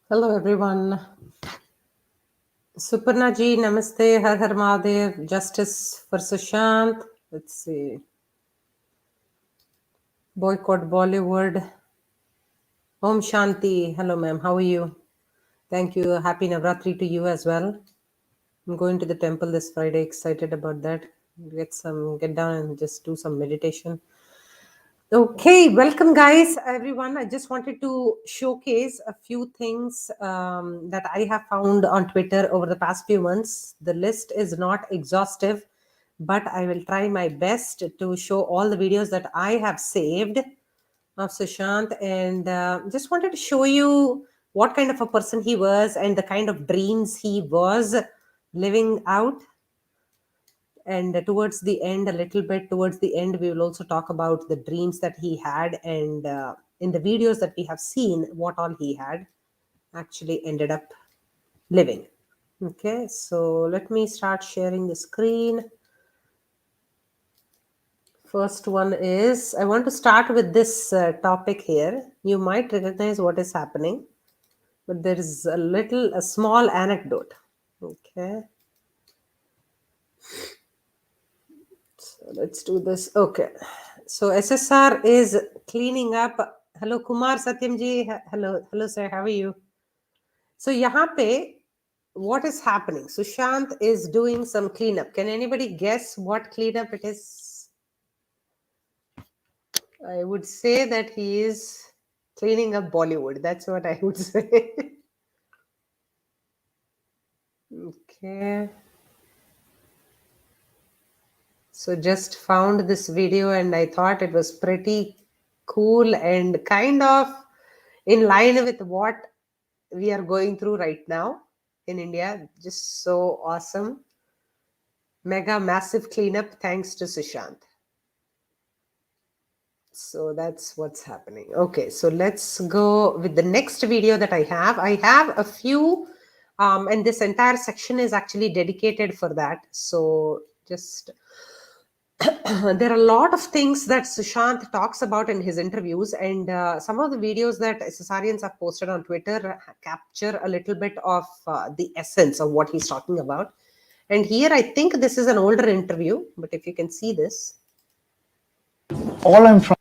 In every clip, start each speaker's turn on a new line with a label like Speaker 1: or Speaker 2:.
Speaker 1: Hello everyone. Suparna ji, namaste, Har Har Mahadev, justice for Sushant. Let's see. Boycott Bollywood. Om Shanti. Hello ma'am, how are you? Thank you. Happy Navratri to you as well. I'm going to the temple this Friday, excited about that. Get down and just do some meditation. Okay, welcome guys, everyone. I just wanted to showcase a few things that I have found on Twitter over the past few months. The list is not exhaustive, but I will try my best to show all the videos that I have saved of Sushant, and just wanted to show you what kind of a person he was and the kind of dreams he was living out. And towards the end, a little bit towards the end, we will also talk about the dreams that he had, and in the videos that we have seen, what all he had actually ended up living. Okay, so let me start sharing the screen. First one is, I want to start with this topic here. You might recognize what is happening, but there is a small anecdote. Okay, so let's do this. Okay, so SSR is cleaning up. Hello, Kumar Satyamji. Hello, sir. How are you? So, yahan pe, what is happening? Sushant is doing some cleanup. Can anybody guess what cleanup it is? I would say that he is cleaning up Bollywood. That's what I would say. Okay. So just found this video and I thought it was pretty cool and kind of in line with what we are going through right now in India. Just so awesome. Mega massive cleanup thanks to Sushant. So that's what's happening. Okay, so let's go with the next video that I have. I have a few, and this entire section is actually dedicated for that. So just there are a lot of things that Sushant talks about in his interviews, and some of the videos that SSRians have posted on Twitter capture a little bit of the essence of what he's talking about. And here, I think this is an older interview, but if you can see this.
Speaker 2: All I'm trying.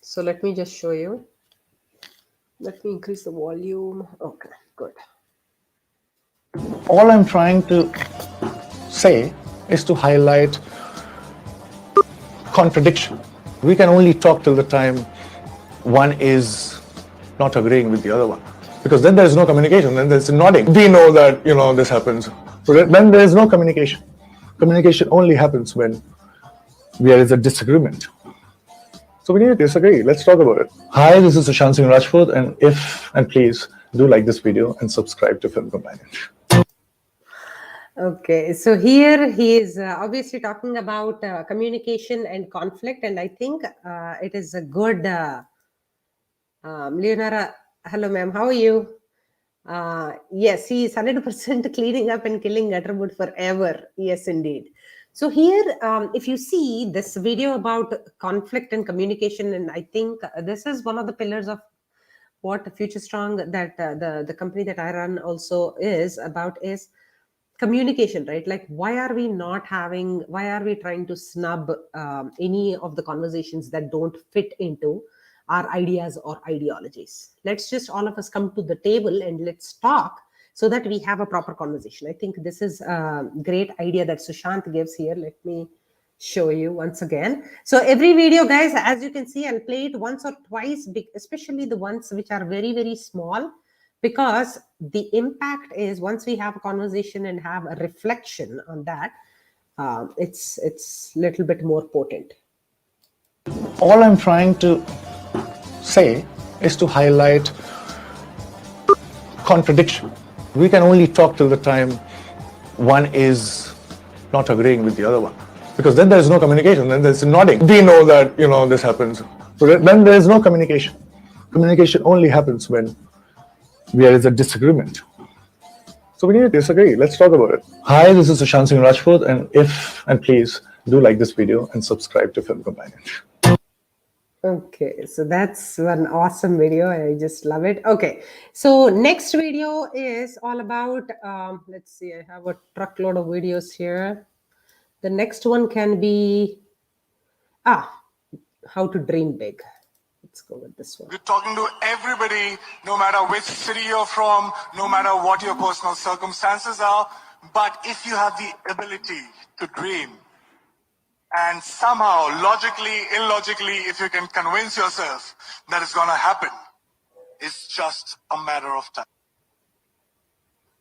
Speaker 1: So let me just show you. Let me increase the volume. Okay, good.
Speaker 2: All I'm trying to say is to highlight contradiction. We can only talk till the time one is not agreeing with the other one, because then there's no communication. Then there's nodding. We know that this happens. So then there is no communication. Communication only happens when there is a disagreement. So we need to disagree. Let's talk about it. Hi, this is Sushant Singh Rajput, and please do like this video and subscribe to Film Companion.
Speaker 1: Okay, so here he is obviously talking about communication and conflict, and I think it is a good. Leonora, hello, ma'am. How are you? Yes, he is 100% cleaning up and killing Gutterwood forever. Yes, indeed. So here, if you see this video about conflict and communication, and I think this is one of the pillars of what Future Strong, that the company that I run also is about, is communication, right? Like, why are we trying to snub any of the conversations that don't fit into our ideas or ideologies? Let's just all of us come to the table and let's talk so that we have a proper conversation. I think this is a great idea that Sushant gives here. Let me show you once again. So every video, guys, as you can see, I'll play it once or twice, especially the ones which are very, very small, because the impact is, once we have a conversation and have a reflection on that, it's a little bit more potent.
Speaker 2: All I'm trying to say is to highlight contradiction. We can only talk till the time one is not agreeing with the other one, because then there's no communication. Then there's nodding. We know that this happens. So then there is no communication. Communication only happens when there is a disagreement. So we need to disagree. Let's talk about it. Hi, this is Sushant Singh Rajput, and please do like this video and subscribe to Film Companion.
Speaker 1: Okay, so that's one awesome video. I just love it. Okay, so next video is all about, let's see, I have a truckload of videos here. The next one can be, how to dream big. Let's go with this one.
Speaker 2: We're talking to everybody, no matter which city you're from, no matter what your personal circumstances are. But if you have the ability to dream, and somehow, logically, illogically, if you can convince yourself that it's going to happen, it's just a matter of time.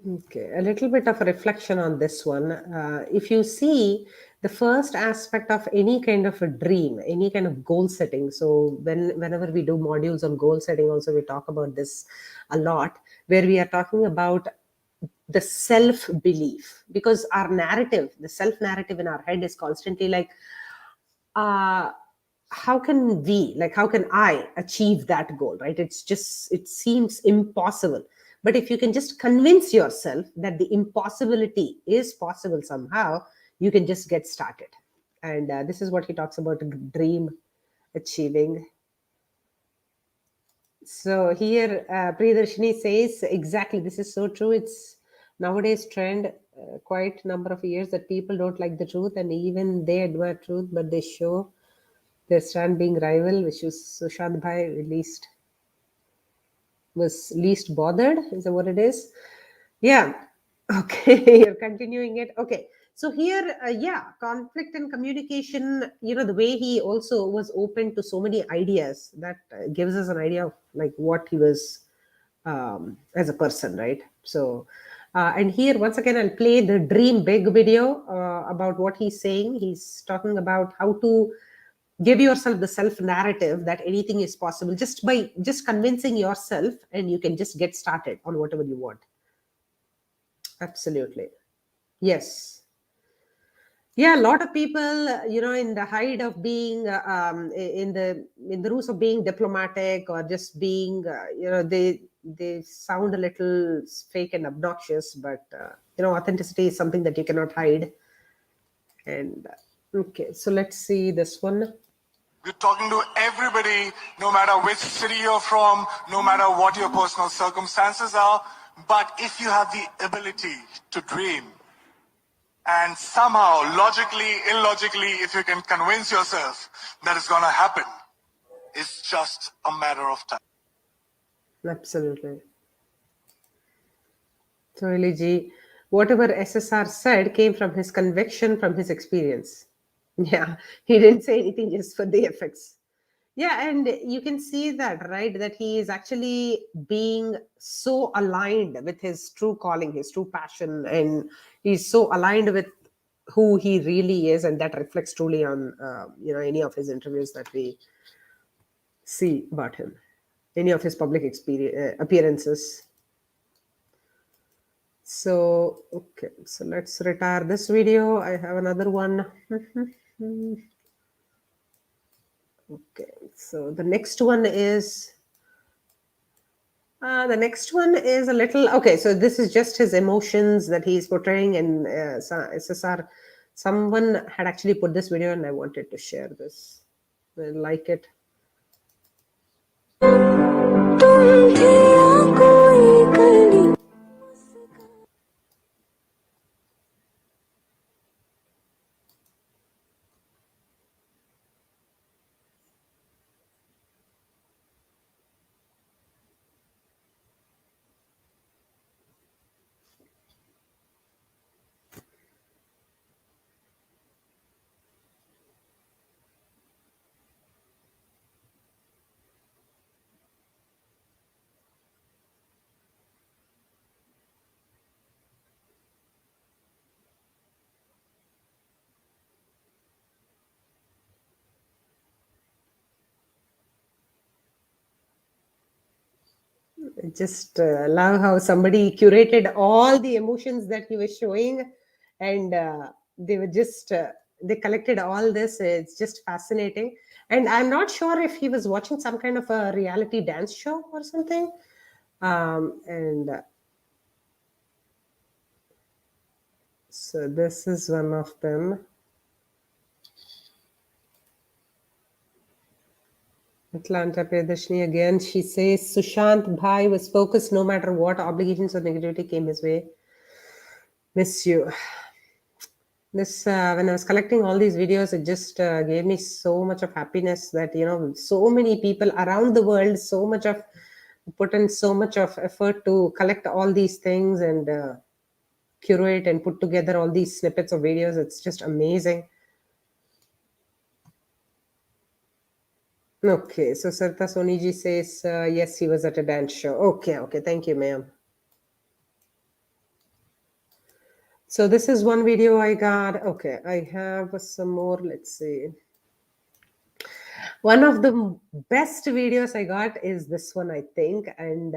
Speaker 1: Okay, a little bit of a reflection on this one. If you see the first aspect of any kind of a dream, any kind of goal setting. So whenever we do modules on goal setting, also we talk about this a lot, where we are talking about the self belief, because our narrative, the self narrative in our head is constantly like, uh how can we, like, how can I achieve that goal, right? It's just, it seems impossible. But if you can just convince yourself that the impossibility is possible somehow, you can just get started. And this is what he talks about, dream achieving. So here, Priyadarshini says, exactly, this is so true. It's nowadays trend, quite number of years, that people don't like the truth, and even they admire truth, but they show their stand being rival, which was Sushant Bhai least, was least bothered. Is that what it is? Yeah. Okay, you're continuing it. Okay. So here, yeah, conflict and communication, the way he also was open to so many ideas, that gives us an idea of like what he was as a person, right? So, and here, once again, I'll play the Dream Big video about what he's saying. He's talking about how to give yourself the self narrative that anything is possible just by just convincing yourself, and you can just get started on whatever you want. Absolutely. Yes. Yeah, a lot of people, in the height of being in the ruse of being diplomatic, or just being, they sound a little fake and obnoxious, but authenticity is something that you cannot hide. And okay, so let's see this one.
Speaker 2: We're talking to everybody, no matter which city you're from, no matter what your personal circumstances are. But if you have the ability to dream, and somehow, logically, illogically, if you can convince yourself that it's going to happen, it's just a matter of time.
Speaker 1: Absolutely. So, Ji, whatever SSR said came from his conviction, from his experience. Yeah, he didn't say anything just for the effects. Yeah, and you can see that, right? That he is actually being so aligned with his true calling, his true passion, and he's so aligned with who he really is, and that reflects truly on any of his interviews that we see about him, any of his public appearances. So, okay, so let's retire this video. I have another one. Okay, so the next one is a little, okay, so this is just his emotions that he's portraying, and SSR. Someone had actually put this video, and I wanted to share this. I like it. I just love how somebody curated all the emotions that he was showing, and they were just they collected all this. It's just fascinating, and I'm not sure if he was watching some kind of a reality dance show or something. And so this is one of them. Atlanta Priyadashni again. She says Sushant Bhai was focused no matter what obligations or negativity came his way. Miss you. This when I was collecting all these videos, it just gave me so much of happiness that so many people around the world, so much of put in so much of effort to collect all these things and curate and put together all these snippets of videos. It's just amazing. Okay, so Sarta Soniji says yes, he was at a dance show. Okay, thank you, ma'am. So this is one video I got. Okay, I have some more. Let's see. One of the best videos I got is this one, I think, and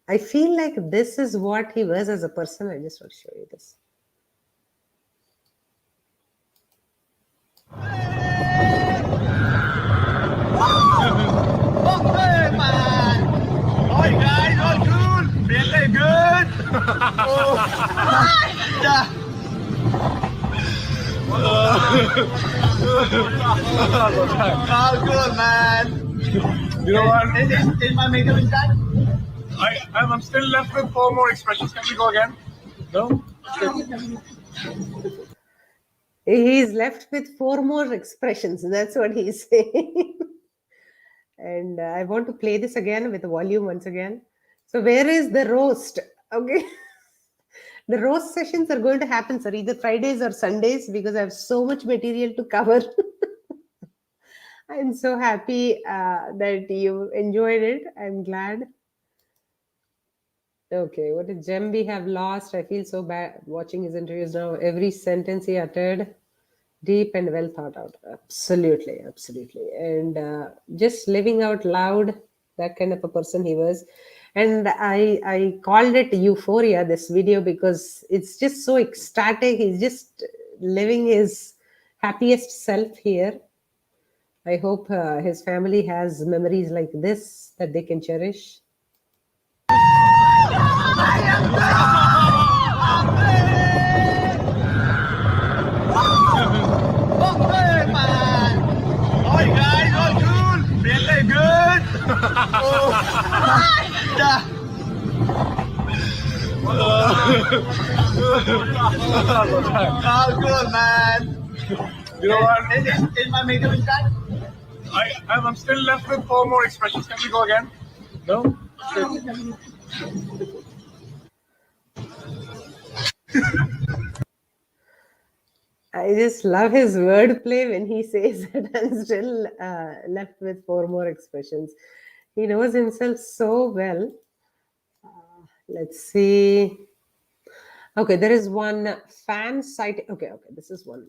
Speaker 1: I feel like this is what he was as a person. I just want to show you this.
Speaker 3: Okay, man. Hi guys, all cool? Feeling good? Oh, yeah. All good, man.
Speaker 4: You know what?
Speaker 3: Is my makeup intact?
Speaker 4: I'm still left with 4 more expressions. Can we go again? No?
Speaker 1: He's left with 4 more expressions. That's what he's saying. And I want to play this again with the volume once again. So where is the roast? Okay. The roast sessions are going to happen, sir, either Fridays or Sundays, because I have so much material to cover. I'm so happy that you enjoyed it. I'm glad. Okay, what a gem we have lost. I feel so bad watching his interviews now. Every sentence he uttered, deep and well thought out. Absolutely, absolutely. And just living out loud, that kind of a person he was. And I called it Euphoria, this video, because it's just so ecstatic. He's just living his happiest self here. I hope his family has memories like this that they can cherish.
Speaker 3: Okay, man. Hi guys, all cool? Feeling good? Oh, yeah. All good, man.
Speaker 4: You know what?
Speaker 3: Is my makeup intact?
Speaker 4: I'm still left with 4 more expressions. Can we go again? No?
Speaker 1: I just love his wordplay when he says that I'm still left with 4 more expressions. He knows himself so well. Let's see. Okay, there is one fan site. Okay, this is one.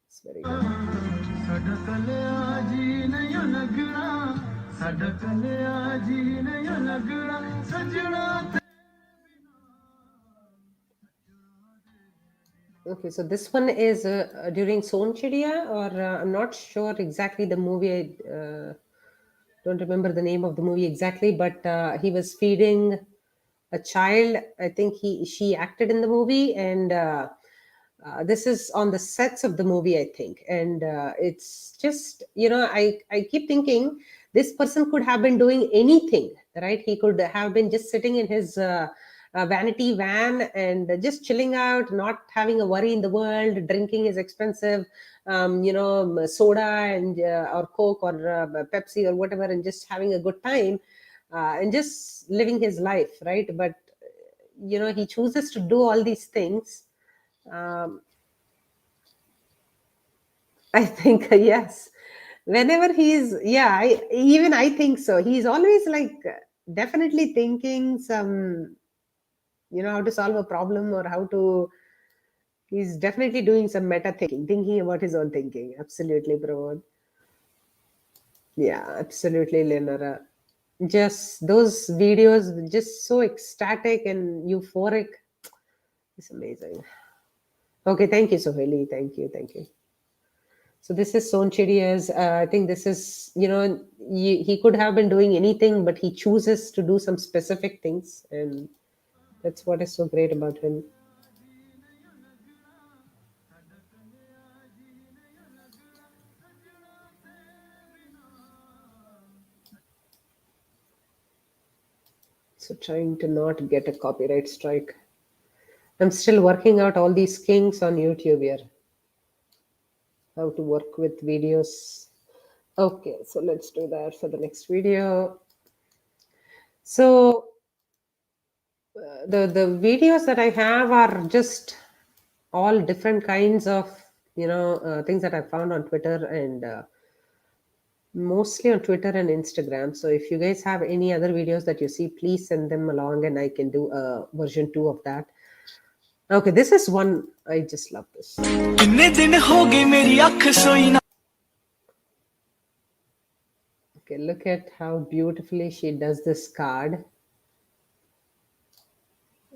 Speaker 1: It's very good. Okay, so this one is during Sonchidia, or I'm not sure exactly the movie. I don't remember the name of the movie exactly, but he was feeding a child. I think she acted in the movie, and this is on the sets of the movie, I think. And it's just I keep thinking this person could have been doing anything, right? He could have been just sitting in his vanity van and just chilling out, not having a worry in the world, drinking his expensive soda and or Coke or Pepsi or whatever, and just having a good time and just living his life, right? But he chooses to do all these things. I think yes. Whenever he's even I think so. He's always like definitely thinking some, how to solve a problem or how to. He's definitely doing some meta thinking about his own thinking. Absolutely, Pramod. Yeah, absolutely, Lenora. Just those videos, just so ecstatic and euphoric. It's amazing. Okay, thank you, Soheli. Thank you. So this is Sonchiria's. I think this is, he could have been doing anything, but he chooses to do some specific things, and that's what is so great about him. So trying to not get a copyright strike. I'm still working out all these kinks on YouTube here. How to work with videos. Okay, so let's do that for the next video. So the videos that I have are just all different kinds of things that I found on Twitter and mostly on Twitter and Instagram. So if you guys have any other videos that you see, please send them along and I can do a version 2 of that. Okay, this is one. I just love this. Okay, look at how beautifully she does this card.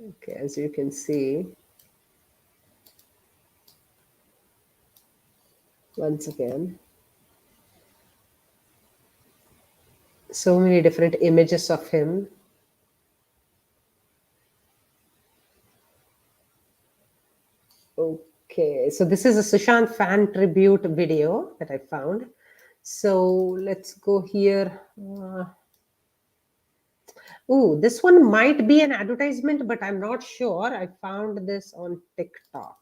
Speaker 1: Okay, as you can see, once again, so many different images of him. Okay, so this is a Sushant fan tribute video that I found. So let's go here. Oh, this one might be an advertisement, but I'm not sure. I found this on TikTok.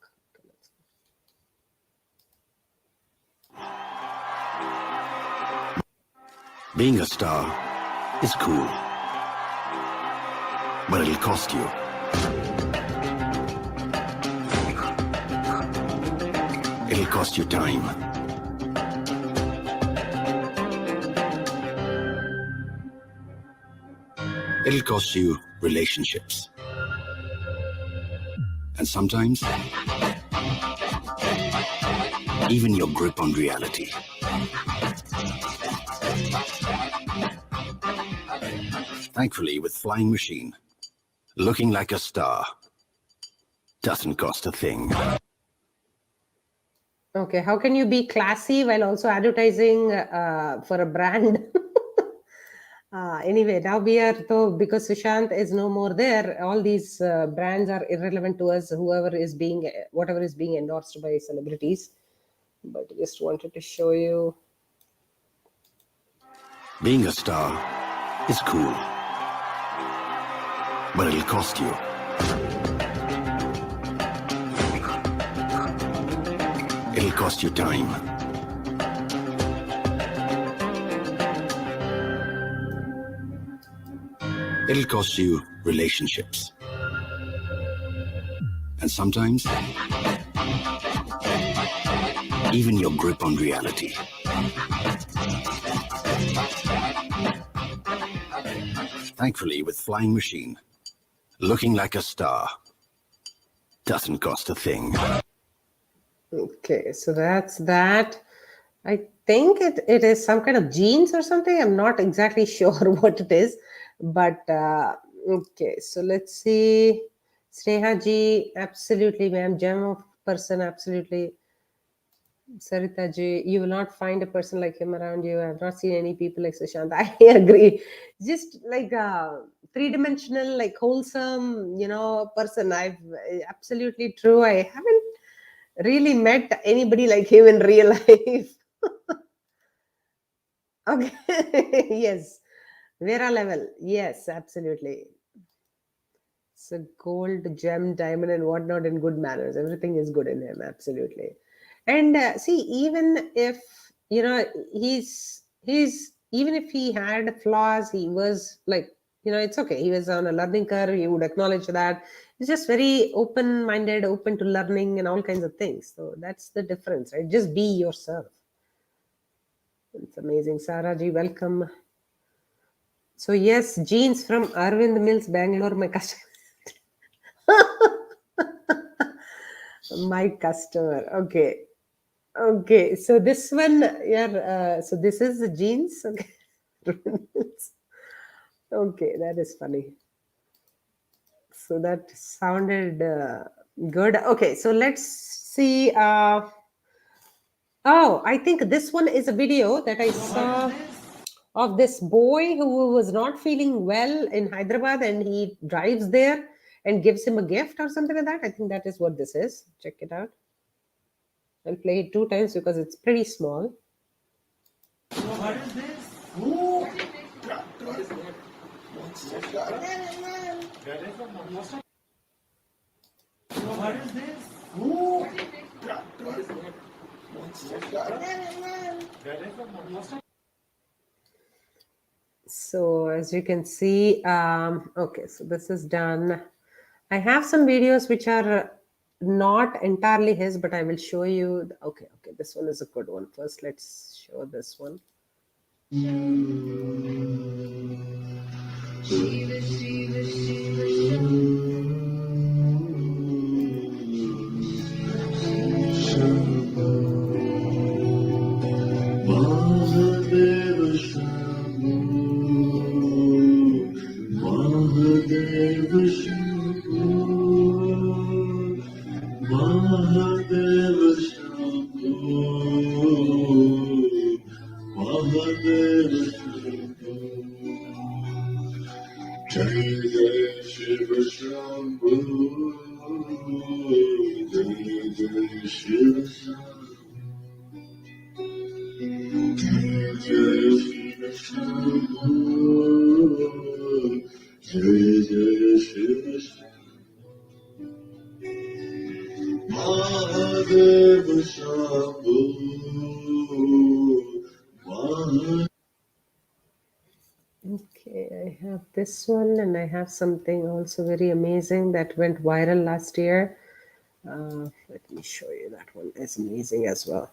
Speaker 5: Being a star is cool, but it'll cost you. It'll cost you time. It'll cost you relationships. And sometimes, even your grip on reality. Thankfully, with Flying Machine, looking like a star doesn't cost a thing.
Speaker 1: Okay, how can you be classy while also advertising for a brand? Anyway, now we are, though, because Sushant is no more there, all these brands are irrelevant to us, whatever is being endorsed by celebrities. But I just wanted to show you.
Speaker 5: Being a star is cool, but it'll cost you. It'll cost you time. It'll cost you relationships. And sometimes, even your grip on reality. Thankfully, with Flying Machine, looking like a star doesn't cost a thing.
Speaker 1: Okay, so that's that. I think it is some kind of jeans or something. I'm not exactly sure what it is, but okay, so let's see. Sneha ji, absolutely, ma'am. Gem of person, absolutely. Sarita ji, you will not find a person like him around you. I've not seen any people like Sushant. I agree. Just like a three-dimensional, like wholesome, person. I've absolutely true. I haven't really met anybody like him in real life. Okay. Yes. Vera level. Yes, absolutely. So gold, gem, diamond, and whatnot in good manners. Everything is good in him. Absolutely. And see, even if he's even if he had flaws, he was like, it's okay. He was on a learning curve. He would acknowledge that. He's just very open-minded, open to learning and all kinds of things. So that's the difference, right? Just be yourself. It's amazing. Sarah ji, welcome. So yes, jeans from Arvind Mills, Bangalore, my customer. My customer. Okay, so this one, yeah, so this is the jeans. Okay. Okay, that is funny. So that sounded good. Okay, so let's see. Oh, I think this one is a video that I saw of this boy who was not feeling well in Hyderabad, and he drives there and gives him a gift or something like that. I think that is what this is. Check it out. I'll play it 2 times because it's pretty small.
Speaker 3: What is this? Ooh.
Speaker 1: So as you can see, okay, so this is done. I have some videos which are not entirely his, but I will show you. Okay, this one is a good one. First, let's show this one. Okay, I have this one, and I have something also very amazing that went viral last year. Let me show you. That one is amazing as well.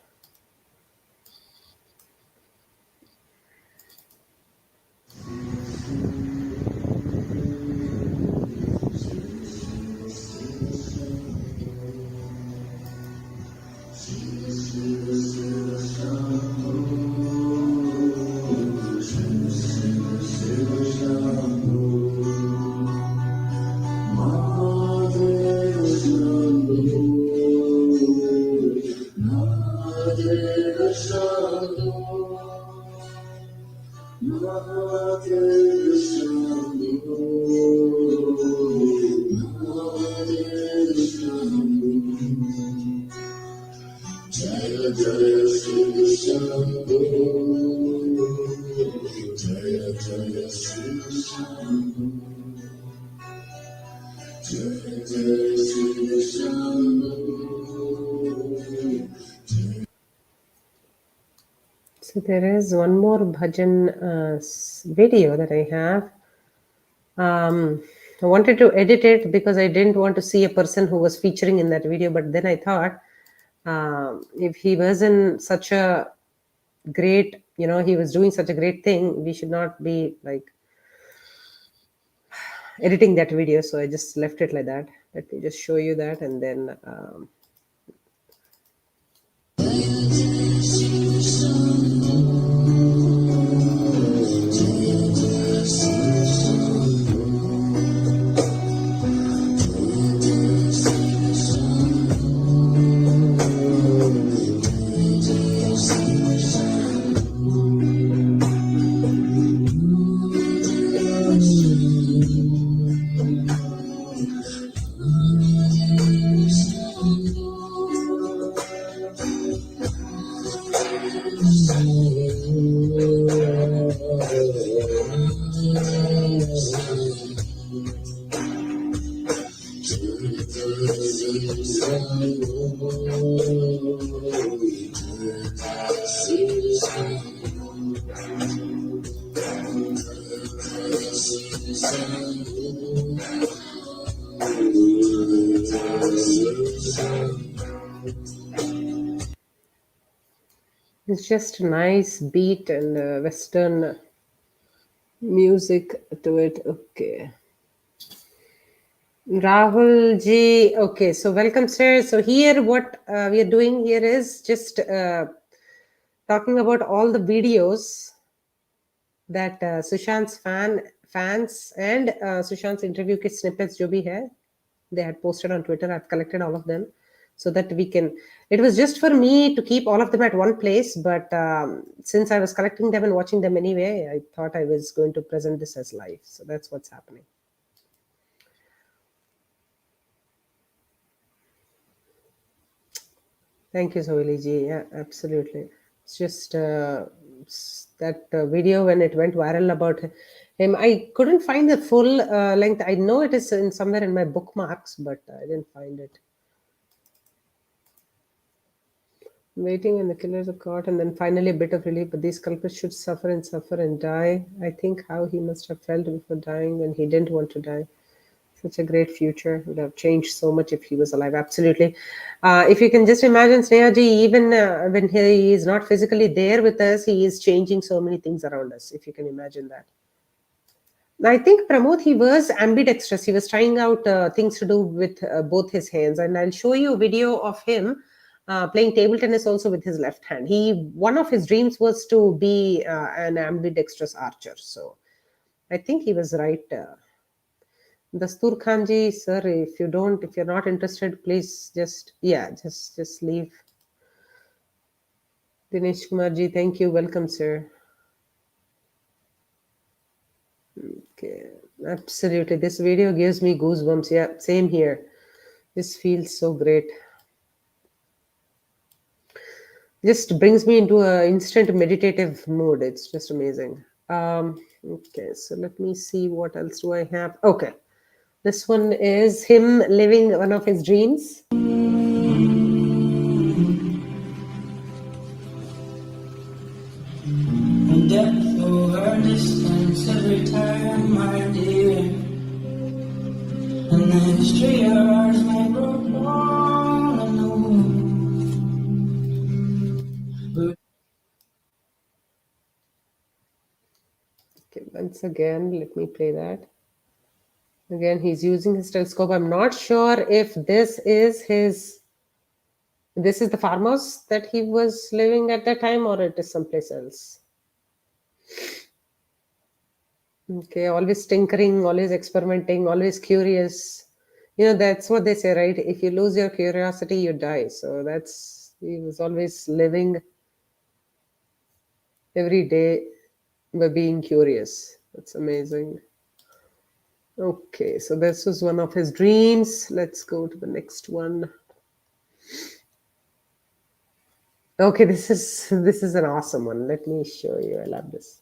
Speaker 1: So there is one more bhajan video that I have. I wanted to edit it because I didn't want to see a person who was featuring in that video. But then I thought, if he was in such a great, he was doing such a great thing, we should not be like editing that video. So I just left it like that. Let me just show you that, and then it's just a nice beat and Western music to it. Okay. Rahul ji, okay, so welcome, sir. So here, what we are doing here is just talking about all the videos that Sushant's fans and Sushant's interview ke snippets jo bhi hai, they had posted on Twitter. I've collected all of them so that we can. It was just for me to keep all of them at one place, but since I was collecting them and watching them anyway, I thought I was going to present this as live. So that's what's happening. Thank you, Sohili ji. Yeah, absolutely. It's just that video when it went viral about him. I couldn't find the full length. I know it is in somewhere in my bookmarks, but I didn't find it. Waiting and the killers are caught, and then finally a bit of relief. But these culprits should suffer and die. I think how he must have felt before dying when he didn't want to die. Such a great future. Would have changed so much if he was alive. Absolutely. If you can just imagine Snehaji, even when he is not physically there with us, he is changing so many things around us. If you can imagine that. I think Pramod, he was ambidextrous. He was trying out things to do with both his hands, and I'll show you a video of him playing table tennis also with his left hand. One of his dreams was to be an ambidextrous archer. So I think he was right. Dastur Khanji, sir, if you're not interested, please just leave. Dinesh Kumarji, thank you. Welcome, sir. Okay, absolutely. This video gives me goosebumps. Yeah, same here. This feels so great. Just brings me into an instant meditative mood. It's just amazing. Okay, so let me see what else do I have. Okay, this one is him living one of his dreams.
Speaker 6: Depth over distance every time, my dear. And the history of ours may grow long and old.
Speaker 1: Okay, once again, let me play that. Again, he's using his telescope. I'm not sure if this is the farmhouse that he was living at that time, or it is someplace else. Okay, always tinkering, always experimenting, always curious. That's what they say, right? If you lose your curiosity, you die. So he was always living every day by being curious. That's amazing. Okay, so this was one of his dreams. Let's go to the next one. Okay, this is an awesome one. Let me show you. I love this.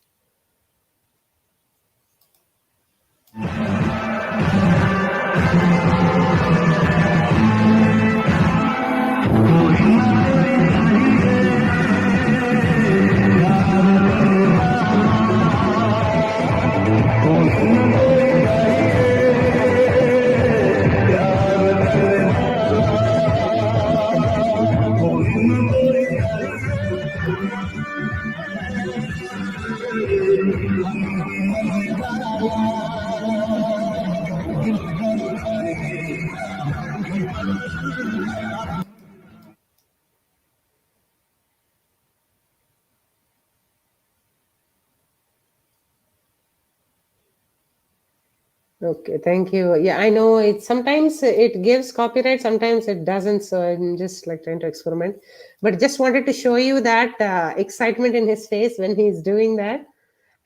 Speaker 1: Okay, thank you. Yeah, I know sometimes it gives copyright, sometimes it doesn't. So I'm just like trying to experiment, but just wanted to show you that excitement in his face when he's doing that.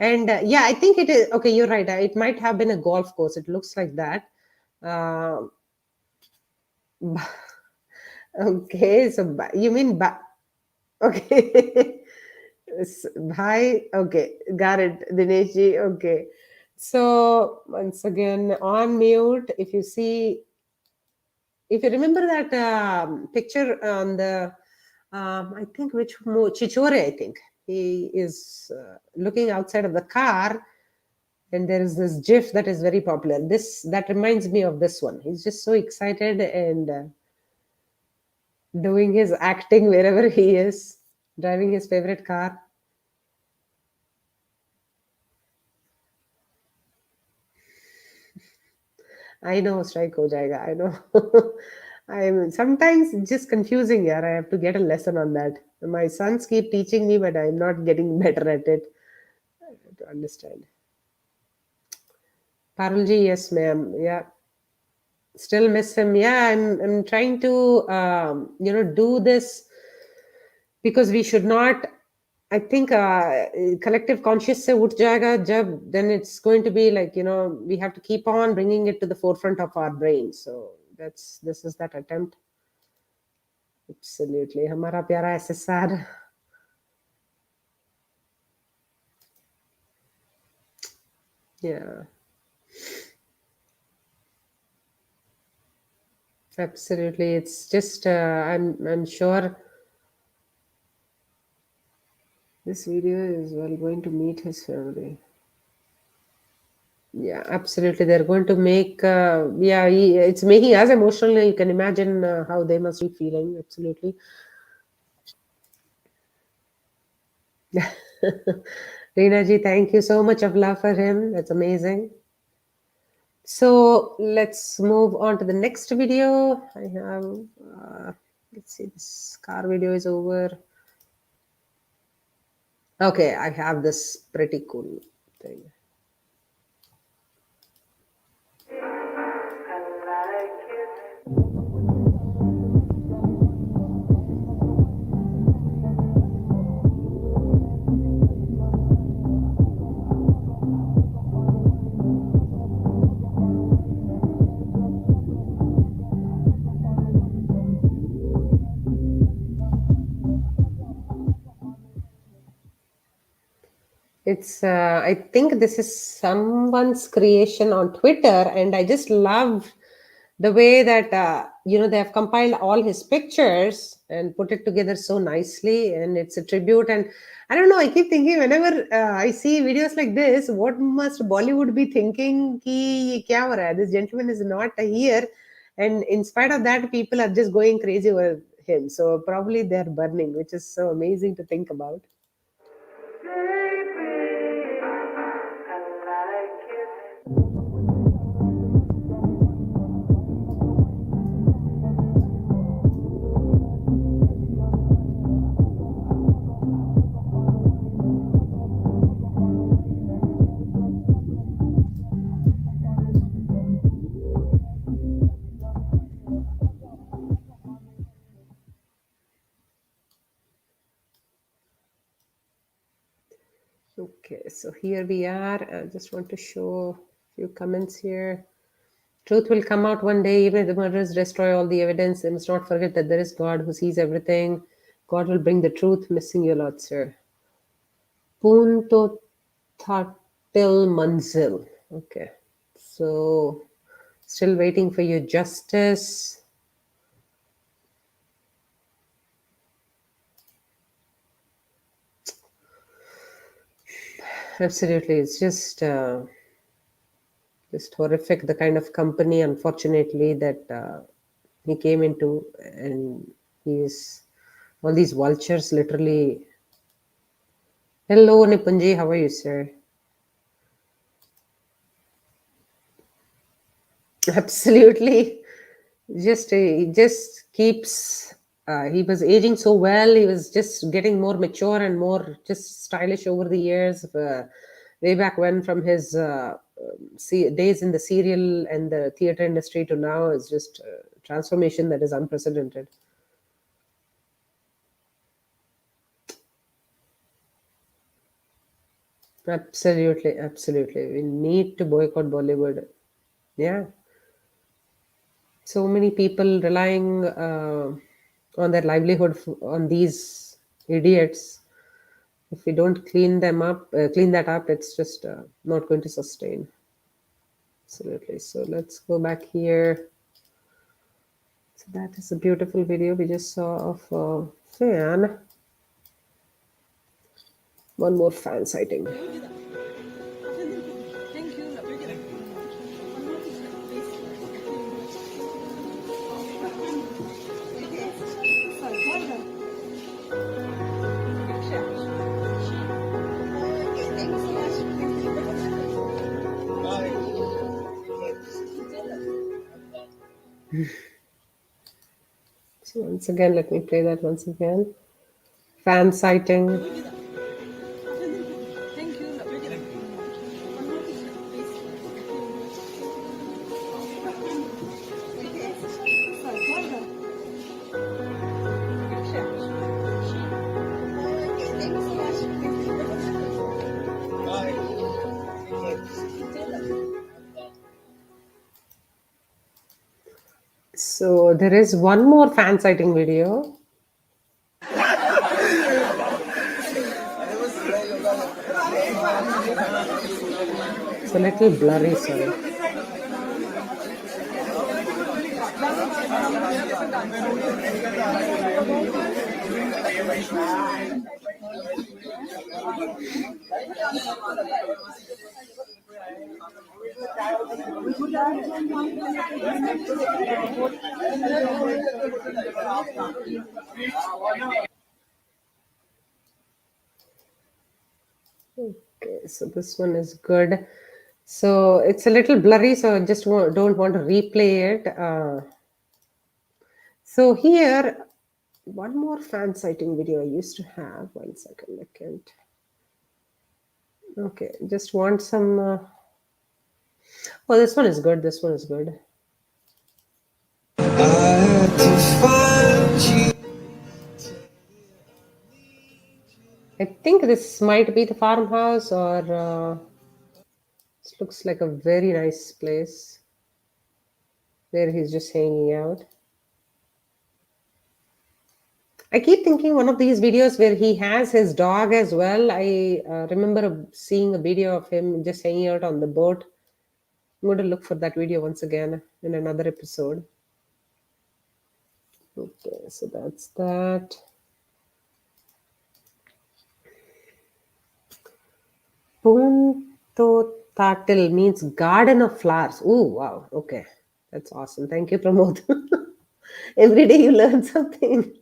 Speaker 1: And yeah, I think it is okay. You're right. It might have been a golf course. It looks like that. Uh, okay, so you mean okay. Bhai, okay, got it, Dineshji. Okay, so once again on mute. If you remember that picture on the, I think Chichore, I think he is looking outside of the car, and there is this GIF that is very popular. That reminds me of this one. He's just so excited and doing his acting wherever he is, driving his favorite car. I know, strike ho jayega. I know. I'm sometimes just confusing, yeah. I have to get a lesson on that. My sons keep teaching me, but I'm not getting better at it. I have to understand. Parulji, yes, ma'am. Yeah. Still miss him. Yeah, I'm trying to do this because we should not. I think collective conscious se uth jayega jab, then it's going to be like, we have to keep on bringing it to the forefront of our brain. So this is that attempt. Absolutely. Hamara pyara SSR. Yeah, absolutely. It's just I'm sure this video is well going to meet his family. Yeah, absolutely. They're going to make, yeah, it's making us emotional. You can imagine how they must be feeling. Absolutely. Reena ji, thank you so much of love for him. That's amazing. So let's move on to the next video. I have, let's see, this car video is over. Okay, I have this pretty cool thing. It's, I think this is someone's creation on Twitter, and I just love the way that, they have compiled all his pictures and put it together so nicely, and it's a tribute. And I don't know, I keep thinking whenever I see videos like this, what must Bollywood be thinking? Ki ye kya ho raha hai? This gentleman is not here, and in spite of that, people are just going crazy over him. So probably they're burning, which is so amazing to think about. Okay, so here we are. I just want to show a few comments here. Truth will come out one day, even if the murderers destroy all the evidence. They must not forget that there is God who sees everything. God will bring the truth. Missing you a lot, sir. Punto Thatil Manzil. Okay, so still waiting for your justice. Absolutely, it's just horrific, the kind of company, unfortunately, that he came into, and he's all these vultures literally. Hello, Nipunji, how are you, sir? Absolutely, just he just keeps. He was aging so well. He was just getting more mature and more just stylish over the years. Way back when, from his days in the serial and the theater industry to now, is just a transformation that is unprecedented. Absolutely, absolutely. We need to boycott Bollywood. Yeah. So many people relying on their livelihood on these idiots. If we don't clean that up, it's just not going to sustain. Absolutely. So let's go back here. So that is a beautiful video we just saw of a fan. One more fan sighting. So once again, let me play that once again. Fan sighting. So there is one more fan sighting video. It's a little blurry, sorry. Okay, so this one is good. So it's a little blurry, so I just don't want to replay it. So here, one more fan sighting video I used to have. 1 second, I can't. Okay, just want some. Oh, this one is good. This one is good. I think this might be the farmhouse, or this looks like a very nice place where he's just hanging out. I keep thinking one of these videos where he has his dog as well. I remember seeing a video of him just hanging out on the boat. I'm going to look for that video once again in another episode. Okay, so that's that. Punto Tatil means garden of flowers. Oh, wow. Okay. That's awesome. Thank you, Pramod. Every day you learn something.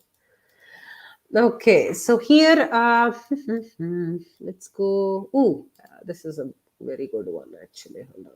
Speaker 1: Okay, so here, let's go. Ooh, this is a very good one, actually. Hold on.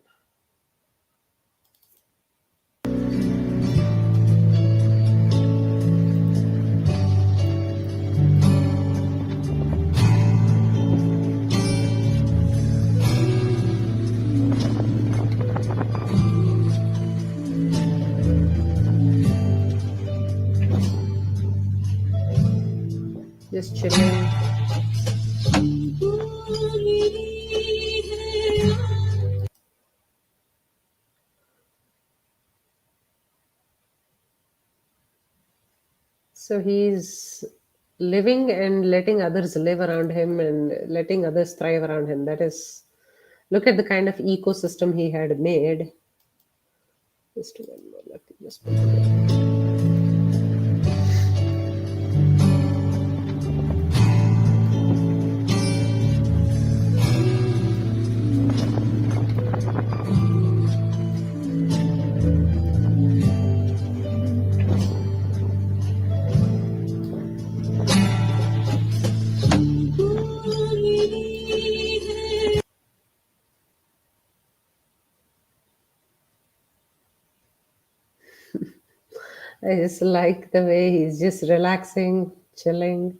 Speaker 1: Just chilling. So he's living and letting others live around him and letting others thrive around him. That is, look at the kind of ecosystem he had made. Just one more. Let me just put it there. I just like the way he's just relaxing, chilling.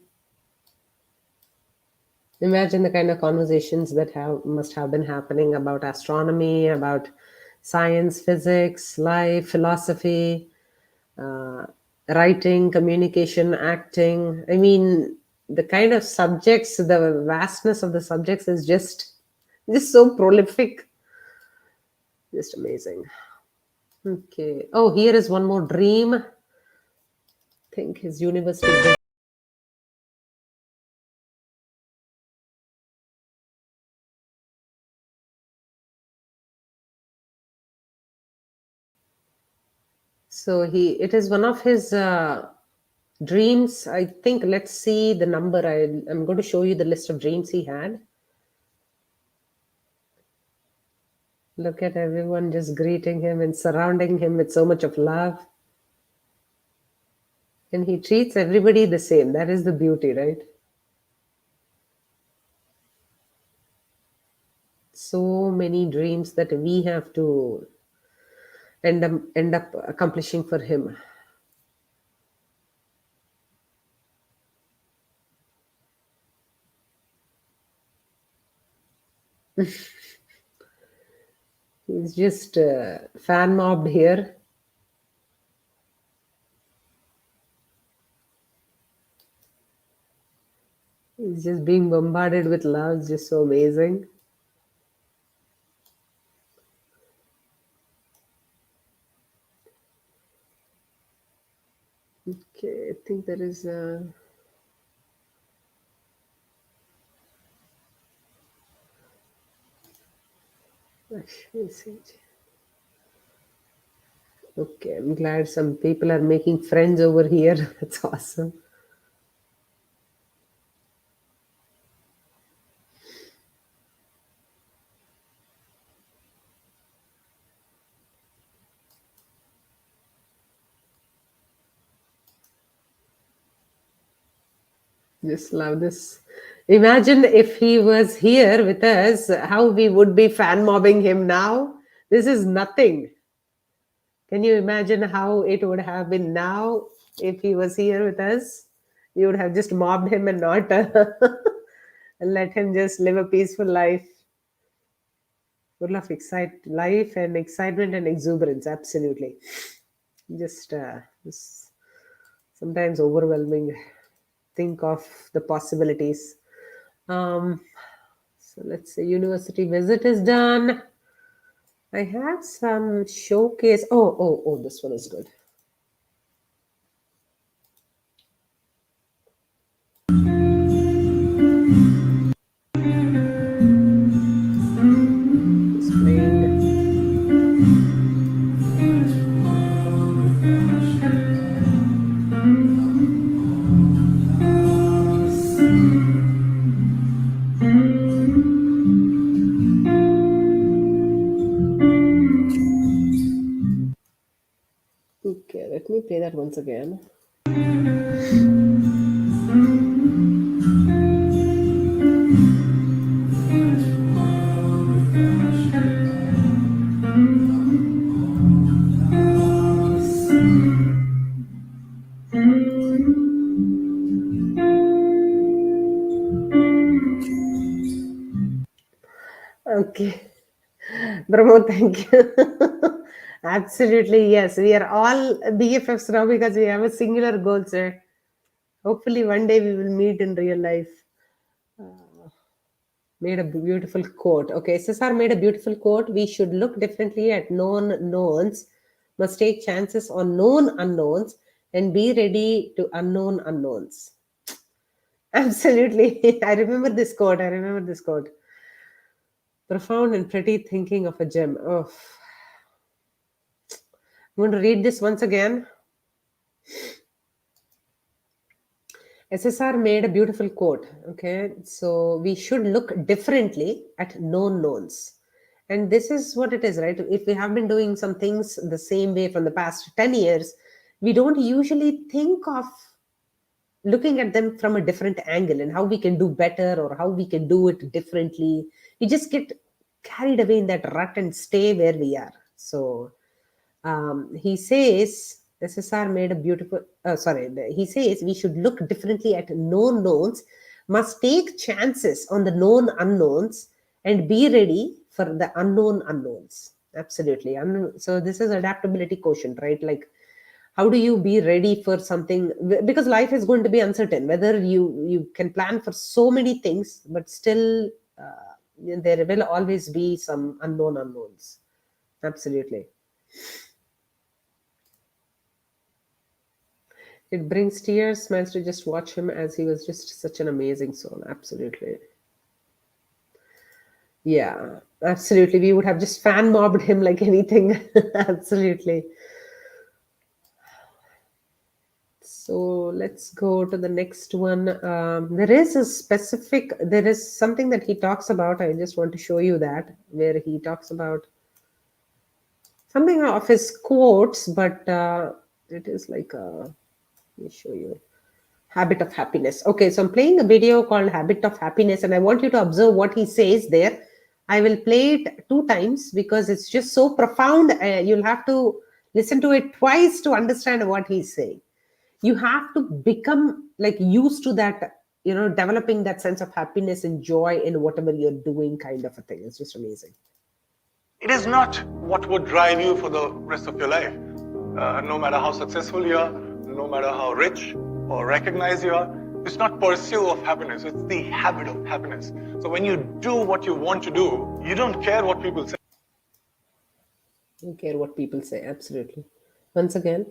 Speaker 1: Imagine the kind of conversations that must have been happening about astronomy, about science, physics, life, philosophy, writing, communication, acting. I mean, the kind of subjects, the vastness of the subjects is just so prolific. Just amazing. Okay. Oh, here is one more dream. I think his university. So it is one of his dreams. I think, let's see the number. I'm going to show you the list of dreams he had. Look at everyone just greeting him and surrounding him with so much of love. And he treats everybody the same. That is the beauty, right? So many dreams that we have to end up accomplishing for him. He's just fan mobbed here. He's just being bombarded with love. It's just so amazing. Okay, I think there is a. Okay, I'm glad some people are making friends over here. That's awesome. Just love this. Imagine if he was here with us, how we would be fan mobbing him now. This is nothing. Can you imagine how it would have been now if he was here with us? We would have just mobbed him and not let him just live a peaceful life. Full of life and excitement and exuberance. Absolutely. Just sometimes overwhelming. Think of the possibilities. So let's say university visit is done. I have some showcase. Oh, this one is good. It's playing. Okay, let me play that once again. Okay. Brahmo, thank you. Absolutely, yes. We are all BFFs now because we have a singular goal, sir. Hopefully, one day we will meet in real life. Made a beautiful quote. Okay, SSR made a beautiful quote. We should look differently at known knowns, must take chances on known unknowns, and be ready to unknown unknowns. Absolutely. I remember this quote. Profound and pretty thinking of a gem. Oh, I'm going to read this once again. SSR made a beautiful quote. Okay, so we should look differently at known knowns. And this is what it is, right? If we have been doing some things the same way from the past 10 years, we don't usually think of looking at them from a different angle and how we can do better or how we can do it differently. We just get carried away in that rut and stay where we are. So he says, SSR made a beautiful, he says we should look differently at known knowns, must take chances on the known unknowns, and be ready for the unknown unknowns. Absolutely. So this is adaptability quotient, right? Like, how do you be ready for something? Because life is going to be uncertain. Whether you can plan for so many things, but still there will always be some unknown unknowns. Absolutely. It brings tears, smiles to just watch him, as he was just such an amazing soul. Absolutely. Yeah, absolutely. We would have just fan mobbed him like anything. Absolutely. So let's go to the next one. There is something that he talks about. I just want to show you that, where he talks about something of his quotes, but it is like let me show you. Habit of happiness. Okay, so I'm playing a video called Habit of Happiness, and I want you to observe what he says there. I will play it 2 times because it's just so profound. You'll have to listen to it twice to understand what he's saying. You have to become like used to that, developing that sense of happiness and joy in whatever you're doing, kind of a thing. It's just amazing.
Speaker 2: It is not what would drive you for the rest of your life. No matter how successful you are, no matter how rich or recognized you are, it's not pursuit of happiness, it's the habit of happiness. So when you do what you want to do, you don't care what people say.
Speaker 1: You don't care what people say, absolutely. Once again.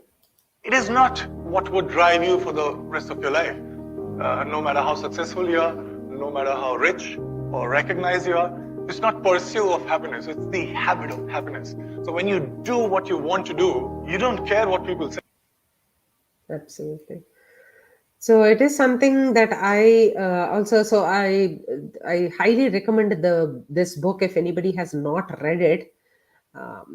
Speaker 2: It is not what would drive you for the rest of your life. No matter how successful you are, no matter how rich or recognized you are, It's not pursuit of happiness, it's the habit of happiness. So when you do what you want to do, you don't care what people say.
Speaker 1: Absolutely. So it is something that I also, so I highly recommend this book if anybody has not read it.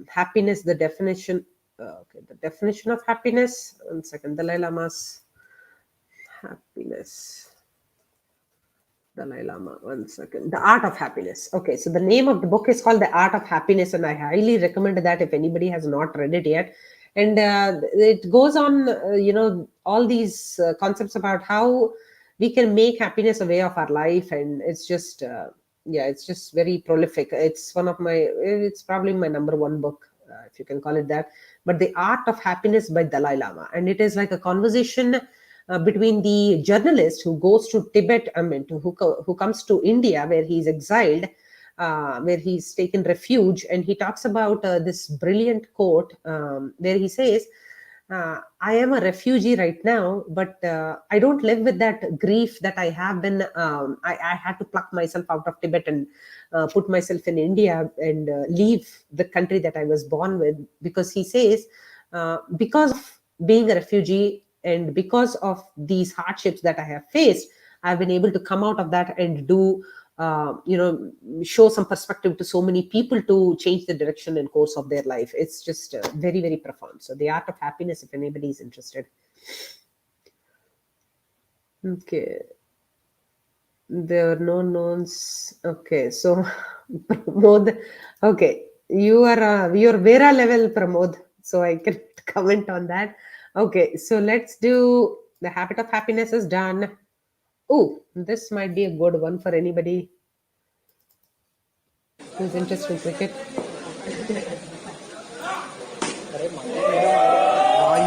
Speaker 1: Happiness, the definition. Okay, the definition of happiness. 1 second, Dalai Lama's happiness. Dalai Lama, 1 second. The Art of Happiness. Okay, so the name of the book is called The Art of Happiness, and I highly recommend that if anybody has not read it yet. And it goes on, all these concepts about how we can make happiness a way of our life, and it's just, yeah, it's just very prolific. It's it's probably my number one book, if you can call it that. But The Art of Happiness by Dalai Lama, and it is like a conversation between the journalist who goes to Tibet, who comes to India, where he's exiled, where he's taken refuge, and he talks about this brilliant quote where he says, I am a refugee right now, but I don't live with that grief that I have been. I had to pluck myself out of Tibet and put myself in India and leave the country that I was born with, because he says, because of being a refugee and because of these hardships that I have faced, I've been able to come out of that and do, show some perspective to so many people to change the direction and course of their life. It's just very, very profound. So The Art of Happiness, if anybody is interested. Okay. There are no knowns. Okay, so Pramod, okay, you're Vera level, Pramod, so I can comment on that. Okay, so let's do The Habit of Happiness is done. Oh, this might be a good one for anybody who's interested in cricket.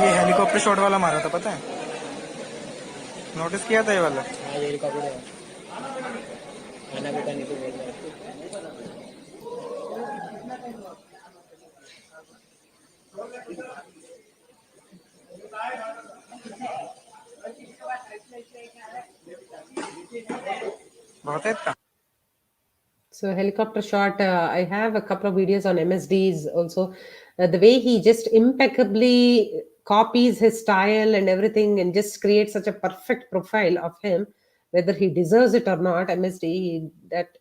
Speaker 7: ये helicopter shot वाला मारा था, पता है? Notice किया था ये वाला? हाँ, ये हेलीकॉप्टर है। खाना बेटा नहीं तो बोल रहा है। बहुत है इतना।
Speaker 1: So helicopter shot, I have a couple of videos on MSDs also. The way he just impeccably copies his style and everything and just creates such a perfect profile of him, whether he deserves it or not. MSD, that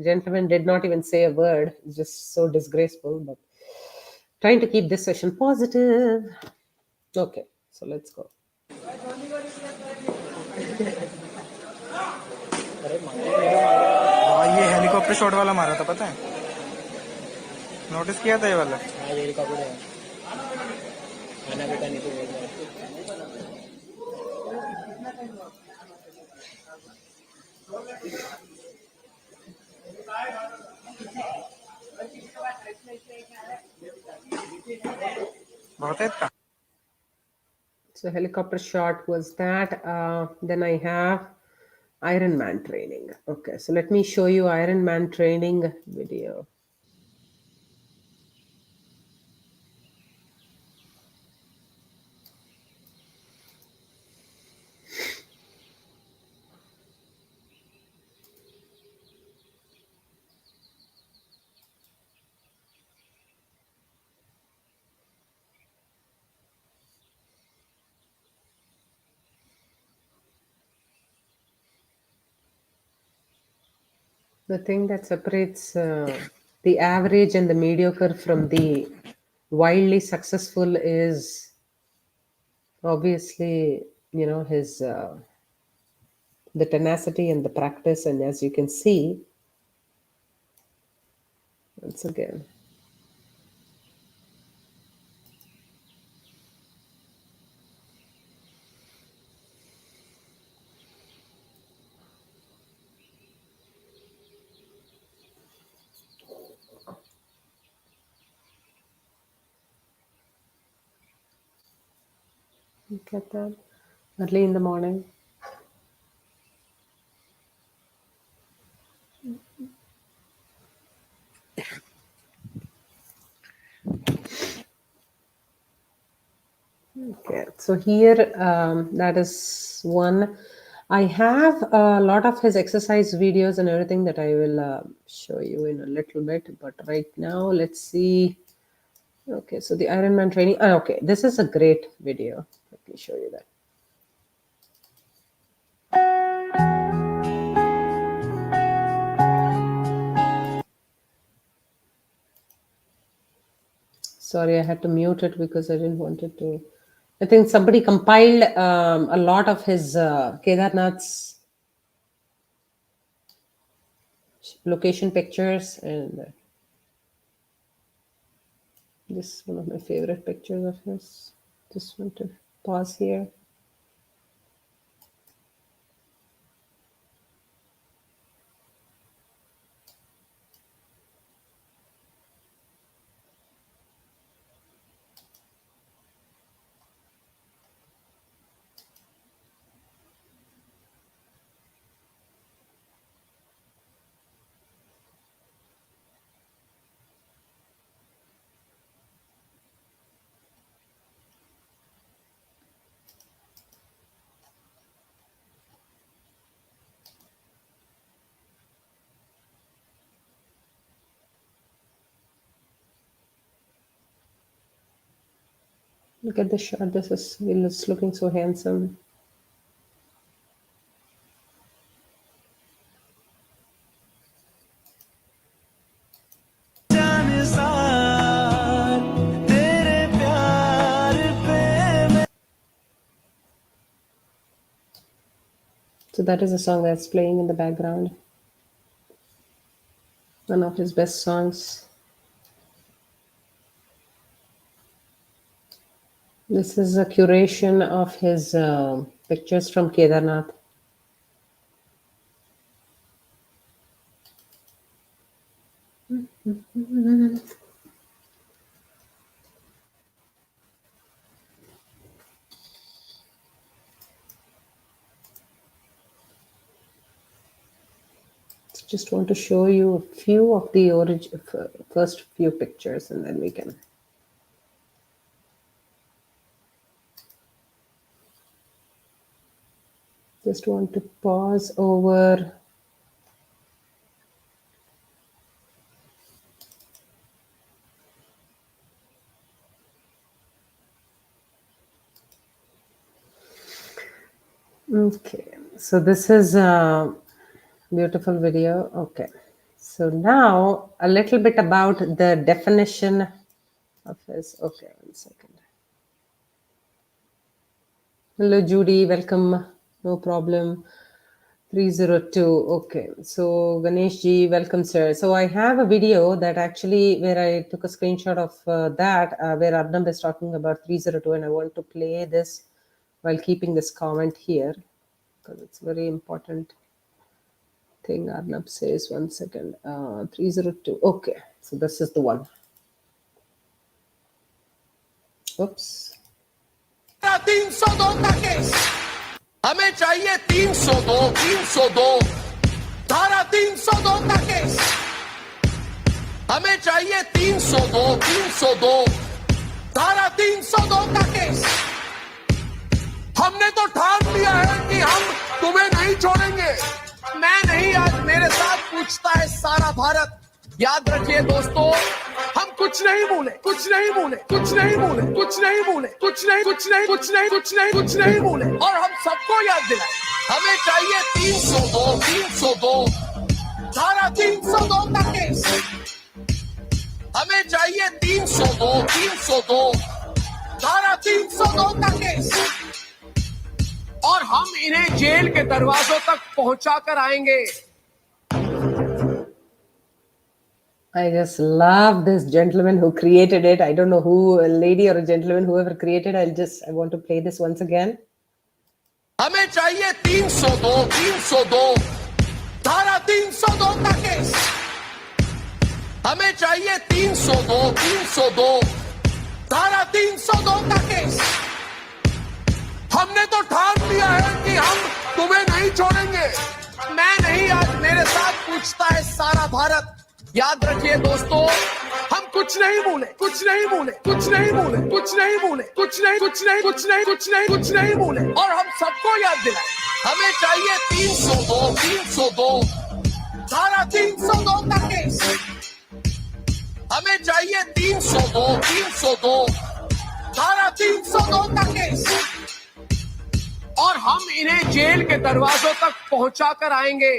Speaker 1: gentleman did not even say a word. It's just so disgraceful, but trying to keep this session positive. Okay, so let's go.
Speaker 7: ये helicopter shot वाला मारा था, पता है? Notice किया था ये वाला? हाँ, ये हेलीकॉप्टर है। खाना बेटा नहीं तो बोल रहा है। बहुत है इतना।
Speaker 1: So helicopter shot was that. Then I have Iron Man training. Okay, so let me show you Iron Man training video. The thing that separates the average and the mediocre from the wildly successful is obviously, his the tenacity and the practice. And as you can see, once again, look at that, early in the morning. Okay, so here that is one. I have a lot of his exercise videos and everything that I will show you in a little bit. But right now, let's see. Okay, so the Ironman training. Okay, this is a great video. Let me show you that. Sorry, I had to mute it because I didn't want it to. I think somebody compiled a lot of his Kedarnath's location pictures, and this is one of my favorite pictures of his. Just want to pause here. Look at the shot. This is he's looking so handsome. So that is a song that's playing in the background. One of his best songs. This is a curation of his pictures from Kedarnath. Just want to show you a few of the first few pictures, and then we can. Just want to pause over. Okay, so this is a beautiful video. Okay, so now a little bit about the definition of his. Okay, 1 second. Hello, Judy. Welcome. No problem. 302. Okay, so Ganesh ji, welcome, sir. So I have a video that actually where I took a screenshot of that where Arnab is talking about 302, and I want to play this while keeping this comment here because it's very important thing Arnab says. 1 second. 302. Okay, so this is the one. Oops.
Speaker 3: 302 का case हमें चाहिए 302 धारा 302 का case हमें चाहिए 302 धारा 302 का case हमने तो ठान लिया है कि हम तुम्हें नहीं छोड़ेंगे मैं नहीं आज मेरे साथ पूछता है सारा भारत याद रखिए दोस्तों हम कुछ नहीं भूले कुछ नहीं भूले कुछ नहीं भूले कुछ नहीं भूले कुछ नहीं कुछ नहीं कुछ नहीं कुछ नहीं कुछ नहीं भूले और हम सबको याद दिलाए हमें चाहिए 302 धारा 302 का केस हमें चाहिए 302 धारा 302 का केस और हम इन्हें जेल के दरवाजों तक पहुंचा कर आएंगे
Speaker 1: I just love this gentleman who created it. I don't know who, a lady or a gentleman, whoever created. I want to play this once again.
Speaker 3: हमें चाहिए 302 धारा 302 का केस हमें चाहिए 302 धारा 302 का केस हमने तो ठान लिया है कि हम तुम्हें नहीं छोड़ेंगे मैं नहीं आज मेरे साथ पूछता है सारा भारत याद रखिए दोस्तों, हम कुछ नहीं भूले, कुछ नहीं भूले, कुछ नहीं भूले, कुछ नहीं भूले, कुछ नहीं, कुछ नहीं, कुछ नहीं, कुछ नहीं, कुछ नहीं भूले। और हम सबको याद दिलाए, हमें चाहिए 302, 302, धारा 302 का केस। हमें चाहिए 302, 302, धारा 302 का केस। और हम इन्हें जेल के दरवाजों तक पहुंचा कर आएंगे।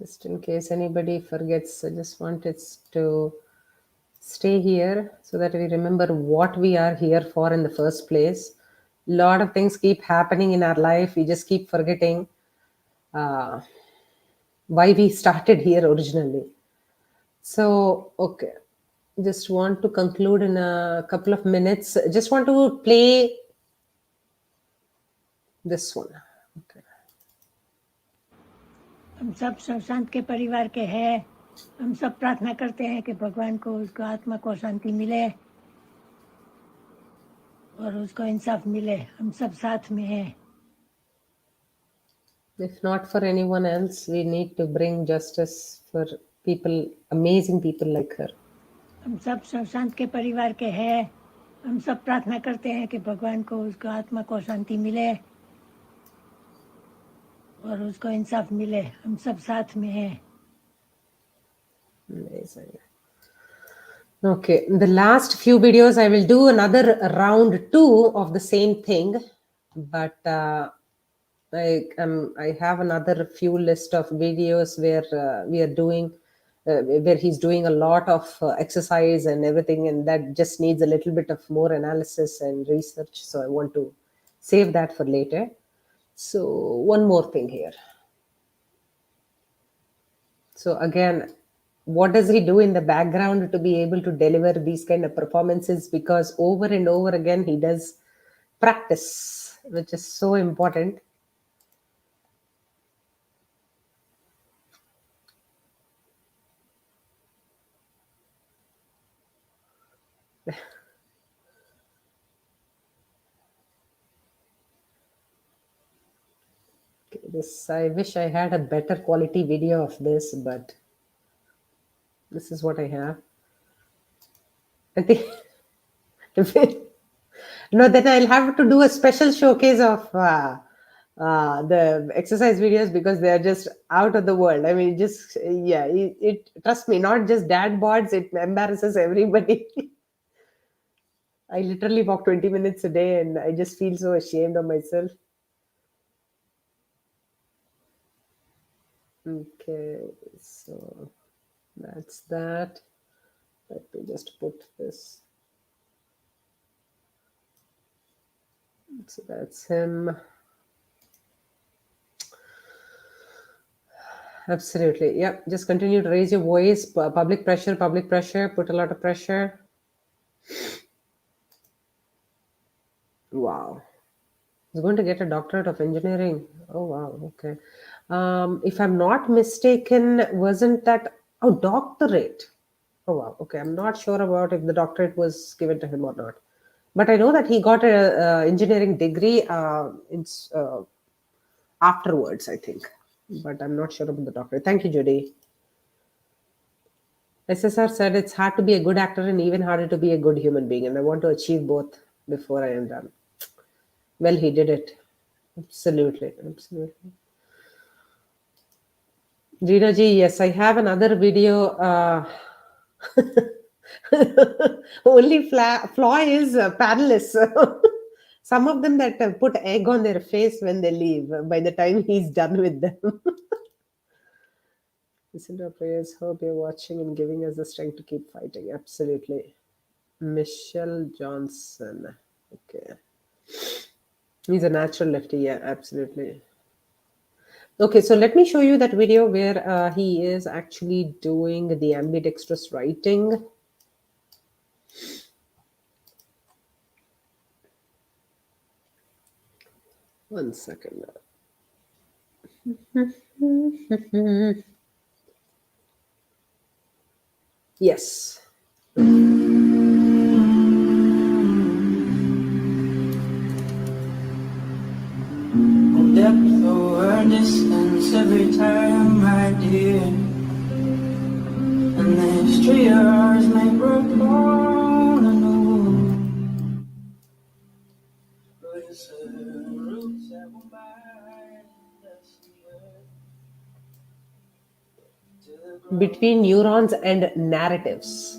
Speaker 1: Just in case anybody forgets, I just want it to stay here so that we remember what we are here for in the first place. Lot of things keep happening in our life. We just keep forgetting why we started here originally. So, okay. Just want to conclude in a couple of minutes. Just want to play this one. Okay.
Speaker 8: हम सब सुशांत के परिवार के हैं। हम सब प्रार्थना करते हैं कि भगवान को उसको आत्मा को शांति मिले और उसको इंसाफ मिले। हम सब साथ में हैं।
Speaker 1: If not for anyone else, we need to bring justice for people, amazing people like her.
Speaker 8: हम सब सुशांत के परिवार के हैं। हम सब प्रार्थना करते हैं कि भगवान को उसको आत्मा को शांति मिले और उसको इंसाफ मिले। हम सब साथ में हैं।
Speaker 1: Amazing. Okay, the last few videos I will do another round 2 of the same thing, but I have another few list of videos where we are doing where he's doing a lot of exercise and everything, and that just needs a little bit of more analysis and research, so I want to save that for later. So one more thing here. So again, what does he do in the background to be able to deliver these kind of performances? Because over and over again he does practice, which is so important. This, I wish I had a better quality video of this, but this is what I have. I think no, then I'll have to do a special showcase of the exercise videos because they are just out of the world. I mean, just yeah, it trust me, not just dad boards, it embarrasses everybody. I literally walk 20 minutes a day and I just feel so ashamed of myself. Okay, so that's that. Let me just put this. So that's him. Absolutely. Yeah, just continue to raise your voice. Public pressure, put a lot of pressure. Wow. He's going to get a doctorate of engineering. Oh, wow. Okay. If I'm not mistaken, wasn't that... Oh, doctorate. Oh, wow. Okay. I'm not sure about if the doctorate was given to him or not. But I know that he got a engineering degree afterwards, I think. But I'm not sure about the doctorate. Thank you, Judy. SSR said it's hard to be a good actor and even harder to be a good human being. And I want to achieve both before I am done. Well, he did it. Absolutely. Absolutely. Gina ji, yes, I have another video. Only flaw is panelists. Some of them that put egg on their face when they leave by the time he's done with them. Listen to our prayers. Hope you're watching and giving us the strength to keep fighting. Absolutely. Michelle Johnson. Okay. He's a natural lefty. Yeah, absolutely. Okay, so let me show you that video where he is actually doing the ambidextrous writing. One second. Yes.
Speaker 6: There dance every time, my dear. And this tree of ours may grow born anew. But it's the roots that will bind us here.
Speaker 1: Between neurons and narratives.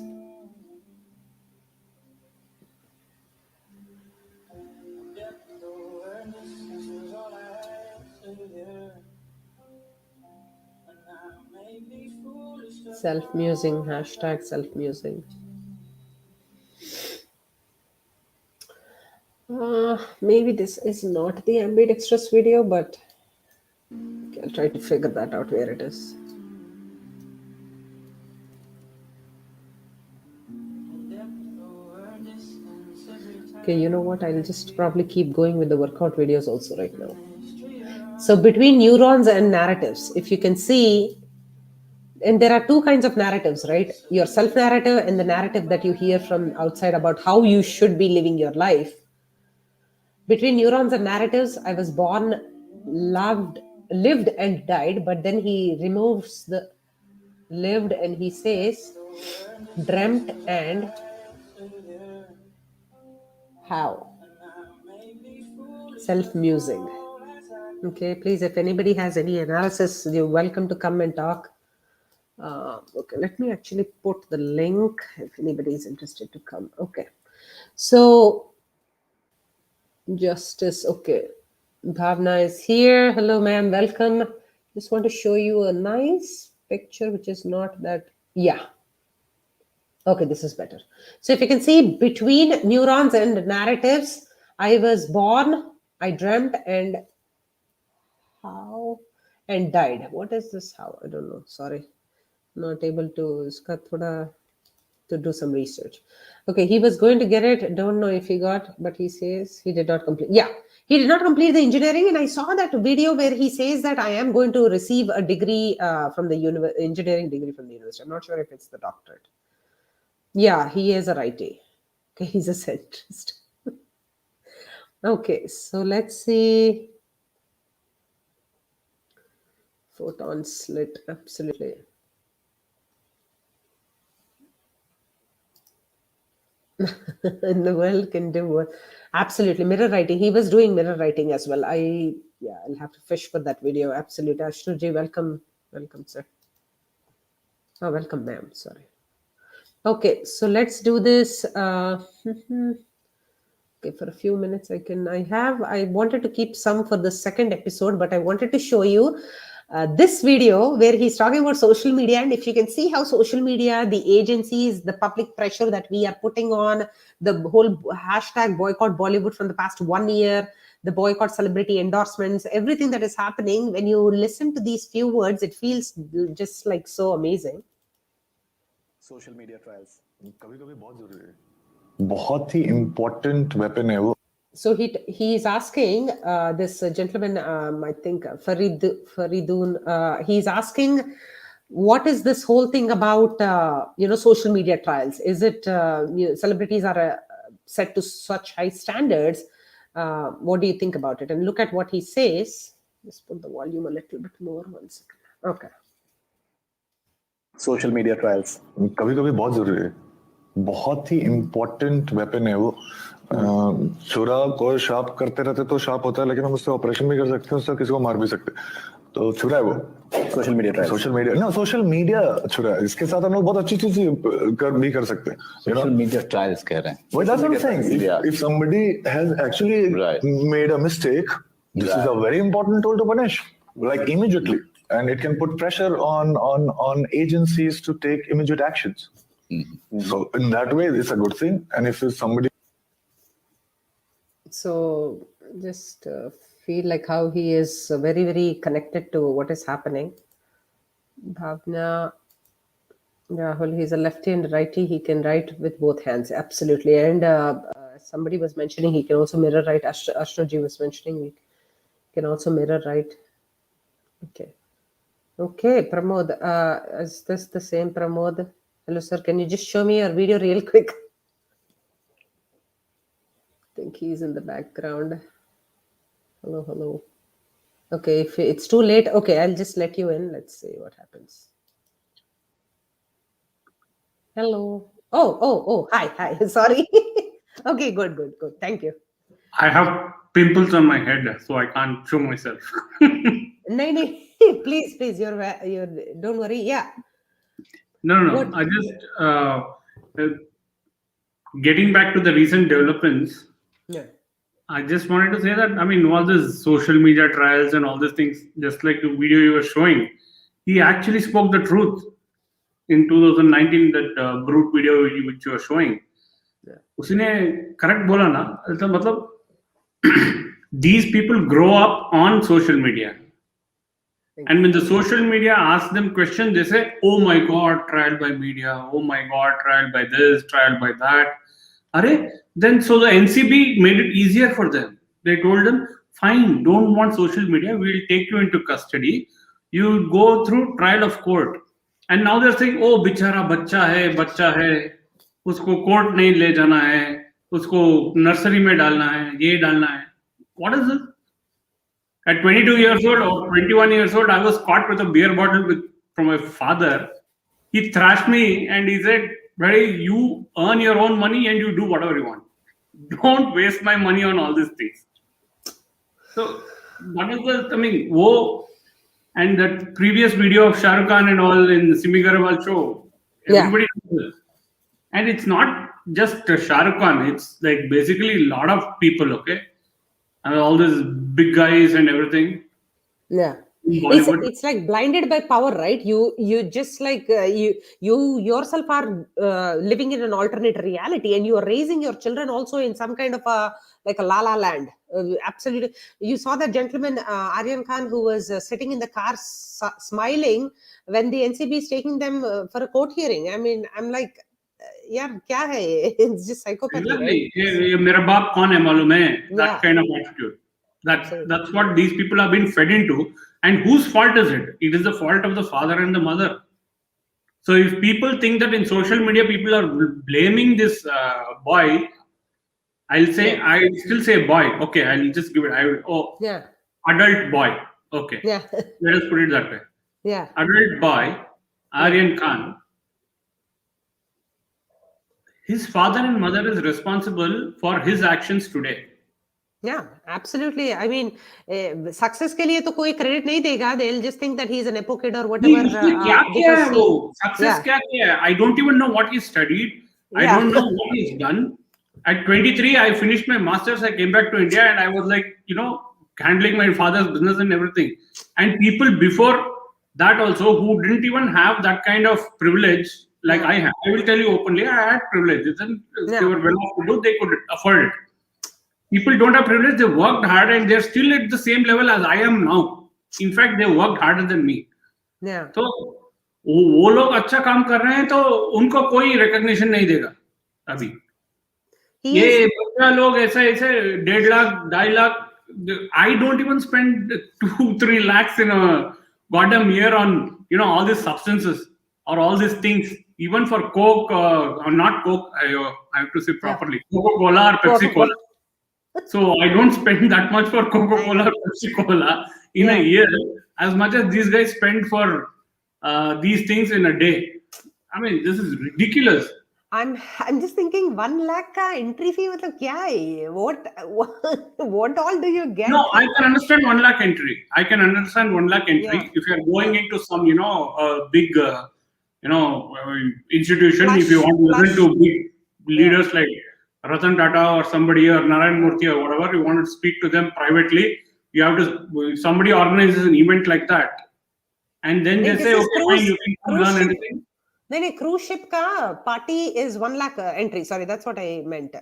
Speaker 1: Self-musing, hashtag self-musing. Maybe this is not the Ambidextrous video, but I'll try to figure that out where it is. Okay, you know what? I'll just probably keep going with the workout videos also right now. So between neurons and narratives, if you can see, and there are two kinds of narratives, right? Your self-narrative and the narrative that you hear from outside about how you should be living your life. Between neurons and narratives, I was born, loved, lived and died, but then he removes the lived and he says dreamt and how. Self-musing. Okay, please, if anybody has any analysis, you're welcome to come and talk. Okay, let me actually put the link if anybody is interested to come. Okay, so Justice, okay. Bhavna is here. Hello, ma'am. Welcome. Just want to show you a nice picture, which is not that. Yeah. Okay, this is better. So if you can see between neurons and narratives, I was born, I dreamt, and how, and died. What is this how? I don't know. Sorry. Not able to. Iska thoda, to do some research. Okay, he was going to get it. Don't know if he got, but he says he did not complete. Yeah, he did not complete the engineering. And I saw that video where he says that I am going to receive a degree from the engineering degree from the university. I'm not sure if it's the doctorate. Yeah, he is a righty. Okay, he's a centrist. Okay, so let's see. Photon slit, absolutely. In the world can do what? Absolutely. Mirror writing. He was doing mirror writing as well. I'll have to fish for that video. Absolutely. Ashnaji, welcome. Welcome, sir. Oh, welcome, ma'am. Sorry. Okay, so let's do this. Okay, for a few minutes I wanted to keep some for the second episode, but I wanted to show you this video where he's talking about social media. And if you can see how social media, the agencies, the public pressure that we are putting on, the whole hashtag boycott Bollywood from the past 1 year, the boycott celebrity endorsements, everything that is happening, when you listen to these few words, it feels just like so amazing.
Speaker 2: Social media trials कभी कभी बहुत जरूरी है, बहुत ही important weapon है वो.
Speaker 1: So he is asking this gentleman, I think Faridun, he's asking, what is this whole thing about social media trials? Is it celebrities are set to such high standards? What do you think about it? And look at what he says. Just put the volume a little bit more. 1 second. Okay.
Speaker 2: Social media trials कभी कभी बहुत जरूरी है, बहुत ही important weapon है वो. छुरा को शार्प करते रहते तो शार्प होता है, लेकिन हम उससे ऑपरेशन भी कर सकते हैं, उससे किसी को मार भी सकते हैं. तो छुरा है वो social media trials. Social media छुरा है. इसके साथ हम लोग बहुत अच्छी चीज भी कर सकते हैं. सोशल मीडिया ट्रायल्स कह रहे हैं. Well, that's what I'm saying. If somebody has actually made a mistake, this is a very important tool to punish, like immediately, and it can put pressure on agencies to take immediate actions. So in that way, it's a good thing. And if somebody,
Speaker 1: so just feel like how he is very, very connected to what is happening. Bhavna, Rahul, he's a lefty and righty. He can write with both hands. Absolutely. And somebody was mentioning he can also mirror write. Ashnaji was mentioning he can also mirror write. Okay, Pramod. Is this the same Pramod? Hello, sir. Can you just show me your video real quick? I think he's in the background. Hello. Okay, if it's too late, okay, I'll just let you in. Let's see what happens. Hello. Oh, hi. Sorry. Okay, good. Thank you.
Speaker 4: I have pimples on my head, so I can't show myself.
Speaker 1: No, please, you're, don't worry. Yeah.
Speaker 4: No.
Speaker 1: What?
Speaker 4: I just getting back to the recent developments.
Speaker 1: Yeah.
Speaker 4: I just wanted to say that, I mean, all these social media trials and all these things, just like the video you were showing, he actually spoke the truth in 2019, that brute video which you were showing. उसने correct बोला ना, तो मतलब these people grow up on social media. And when the social media asks them questions, they say, oh my God, trial by media. Oh my God, trial by this, trial by that. Then so the NCB made it easier for them. They told them, fine, don't want social media. We'll take you into custody. You go through trial of court. And now they're saying, oh, बिचारा बच्चा है, उसको court नहीं ले जाना है, उसको nursery में डालना है, ये डालना है. What is this? At 22 years old or 21 years old, I was caught with a beer bottle from my father. He thrashed me and he said, "Buddy, you earn your own money and you do whatever you want. Don't waste my money on all these things." So that is the, I mean, whoa. And that previous video of Shah Rukh Khan and all in the Simi Garewal show, everybody knows this. And it's not just Shah Rukh Khan, it's like basically a lot of people, okay? And all these big guys and everything.
Speaker 1: Yeah.
Speaker 4: In Bollywood.
Speaker 1: It's like blinded by power, right? You just like you yourself are living in an alternate reality, and you are raising your children also in some kind of a like a la la land. Absolutely. You saw that gentleman Aryan Khan who was sitting in the car smiling when the NCB is taking them for a court hearing. I mean, I'm like, यार क्या है ये? It's just psychopathy,
Speaker 4: Exactly.
Speaker 1: right?
Speaker 4: ये मेरा बाप कौन है मालूम है? That kind of attitude. That's what these people have been fed into. And whose fault is it? It is the fault of the father and the mother. So if people think that in social media people are blaming this boy, I'll still say boy. Okay, I'll just give it. Adult boy. Okay.
Speaker 1: Yeah.
Speaker 4: Let us put it that way.
Speaker 1: Yeah.
Speaker 4: Adult boy, Aryan Khan. His father and mother is responsible for his actions today.
Speaker 1: Yeah, absolutely. I mean, success के लिए तो कोई credit नहीं देगा. They'll just think that he's an epo kid or whatever.
Speaker 4: Success क्या है? I don't even know what he studied. I don't know what he's done. At 23, I finished my masters. I came back to India and I was like, handling my father's business and everything. And people before that also who didn't even have that kind of privilege like I have. I will tell you openly, I had privileges and they were well off to do. They could afford it. People don't have privilege. They worked hard and they're still at the same level as I am now. In fact, they worked harder than me.
Speaker 1: Yeah.
Speaker 4: तो वो लोग अच्छा काम कर रहे हैं तो उनको कोई recognition नहीं देगा अभी. ये बच्चा लोग ऐसे 1.5 lakh 2.5 lakh. I don't even spend 2-3 lakhs in a goddamn year on all these substances or all these things. Even for Coke or not Coke, I have to say properly. Coca-Cola or Pepsi-Cola. So I don't spend that much for Coca-Cola or Pepsi-Cola in a year as much as these guys spend for these things in a day. I mean, this is ridiculous.
Speaker 1: I'm just thinking 1 lakh का entry fee मतलब क्या है? What all do you get?
Speaker 4: No, I can understand 1 lakh entry. I can understand 1 lakh entry if you are going into some big institution. If you want to listen to big leaders like Ratan Tata or somebody or Narayan Murthy or whatever, you want to speak to them privately, you have to, somebody organizes an event like that. And then they say, okay, fine, you can learn anything.
Speaker 1: No, cruise ship ka party is 1 lakh entry. Sorry, that's what I meant.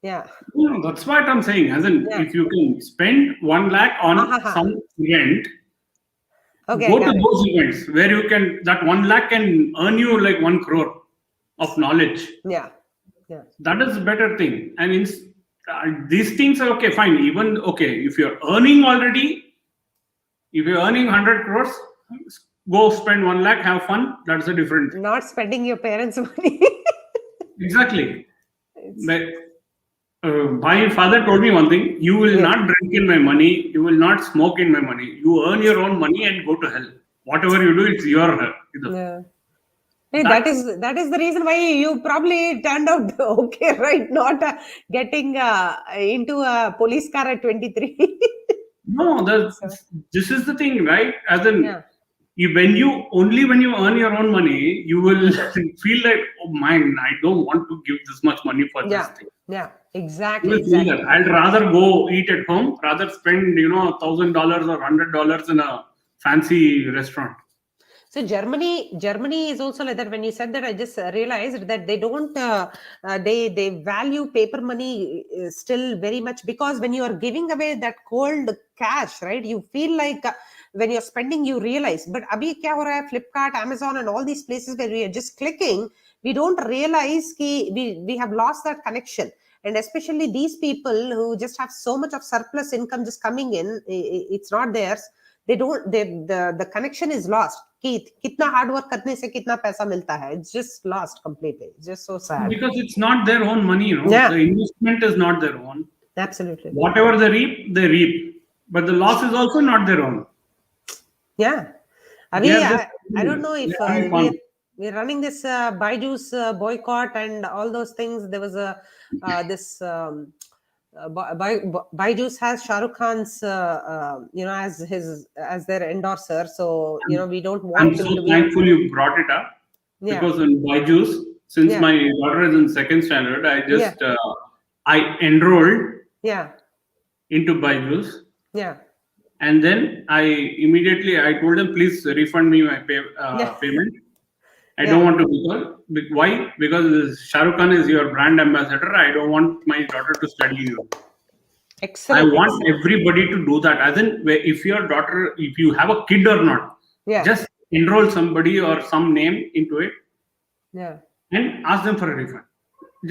Speaker 1: Yeah.
Speaker 4: No, that's what I'm saying. As in, if you can spend 1 lakh on some event, go to those events where you can, that 1 lakh can earn you like 1 crore of knowledge.
Speaker 1: Yeah.
Speaker 4: That is a better thing. And these things are okay, fine. Even, okay, if you're earning already, if you're earning 100 crores, go spend 1 lakh, have fun. That's a different thing.
Speaker 1: Not spending your parents' money.
Speaker 4: Exactly. My father told me one thing: you will not drink in my money, you will not smoke in my money. You earn your own money and go to hell. Whatever you do, it's your.
Speaker 1: Yeah. Hey, that is the reason why you probably turned out okay, right? Not getting into a police car at 23.
Speaker 4: No, this is the thing, right? As in,
Speaker 1: Yeah.
Speaker 4: when you earn your own money, you will feel like, oh man, I don't want to give this much money for this thing.
Speaker 1: Yeah,
Speaker 4: You
Speaker 1: exactly,
Speaker 4: will feel
Speaker 1: exactly.
Speaker 4: that. I'd rather go eat at home, rather spend $1,000 or $100 in a fancy restaurant.
Speaker 1: So Germany is also like that. When you said that, I just realized that they don't they value paper money still very much, because when you are giving away that cold cash, right, you feel like when you're spending, you realize. But abhi kya ho raha hai, Flipkart, Amazon, and all these places where we are just clicking, we don't realize ki we have lost that connection. And especially these people who just have so much of surplus income just coming in, it's not theirs. They don't, the connection is lost. Kitna hard work karne se kitna paisa milta hai, it's just lost completely. It's just so sad.
Speaker 4: Because it's not their own money,
Speaker 1: Yeah.
Speaker 4: The investment is not their own.
Speaker 1: Absolutely.
Speaker 4: Whatever they reap. But the loss is also not their own.
Speaker 1: Yeah.
Speaker 4: They are just-
Speaker 1: I don't know if
Speaker 4: they're having fun.
Speaker 1: we're running this Baiju's boycott and all those things. There was a this Baiju's has Shah Rukh Khan's as their endorser, so we don't want
Speaker 4: I'm
Speaker 1: him
Speaker 4: so
Speaker 1: to be.
Speaker 4: thankful you brought it up.
Speaker 1: Yeah.
Speaker 4: Because in Byju's, since
Speaker 1: Yeah.
Speaker 4: my daughter is in second standard, I just
Speaker 1: Yeah.
Speaker 4: I enrolled
Speaker 1: Yeah,
Speaker 4: into Byju's,
Speaker 1: yeah,
Speaker 4: and then I told them, please refund me my
Speaker 1: Yeah.
Speaker 4: payment. I
Speaker 1: Yeah.
Speaker 4: don't want to why? Because Shah Rukh Khan is your brand ambassador. I don't want my daughter to study you.
Speaker 1: excellent.
Speaker 4: I want everybody to do that. As in, if your daughter, if you have a kid or not,
Speaker 1: Yeah.
Speaker 4: just enroll somebody or some name into it
Speaker 1: Yeah.
Speaker 4: and ask them for a refund.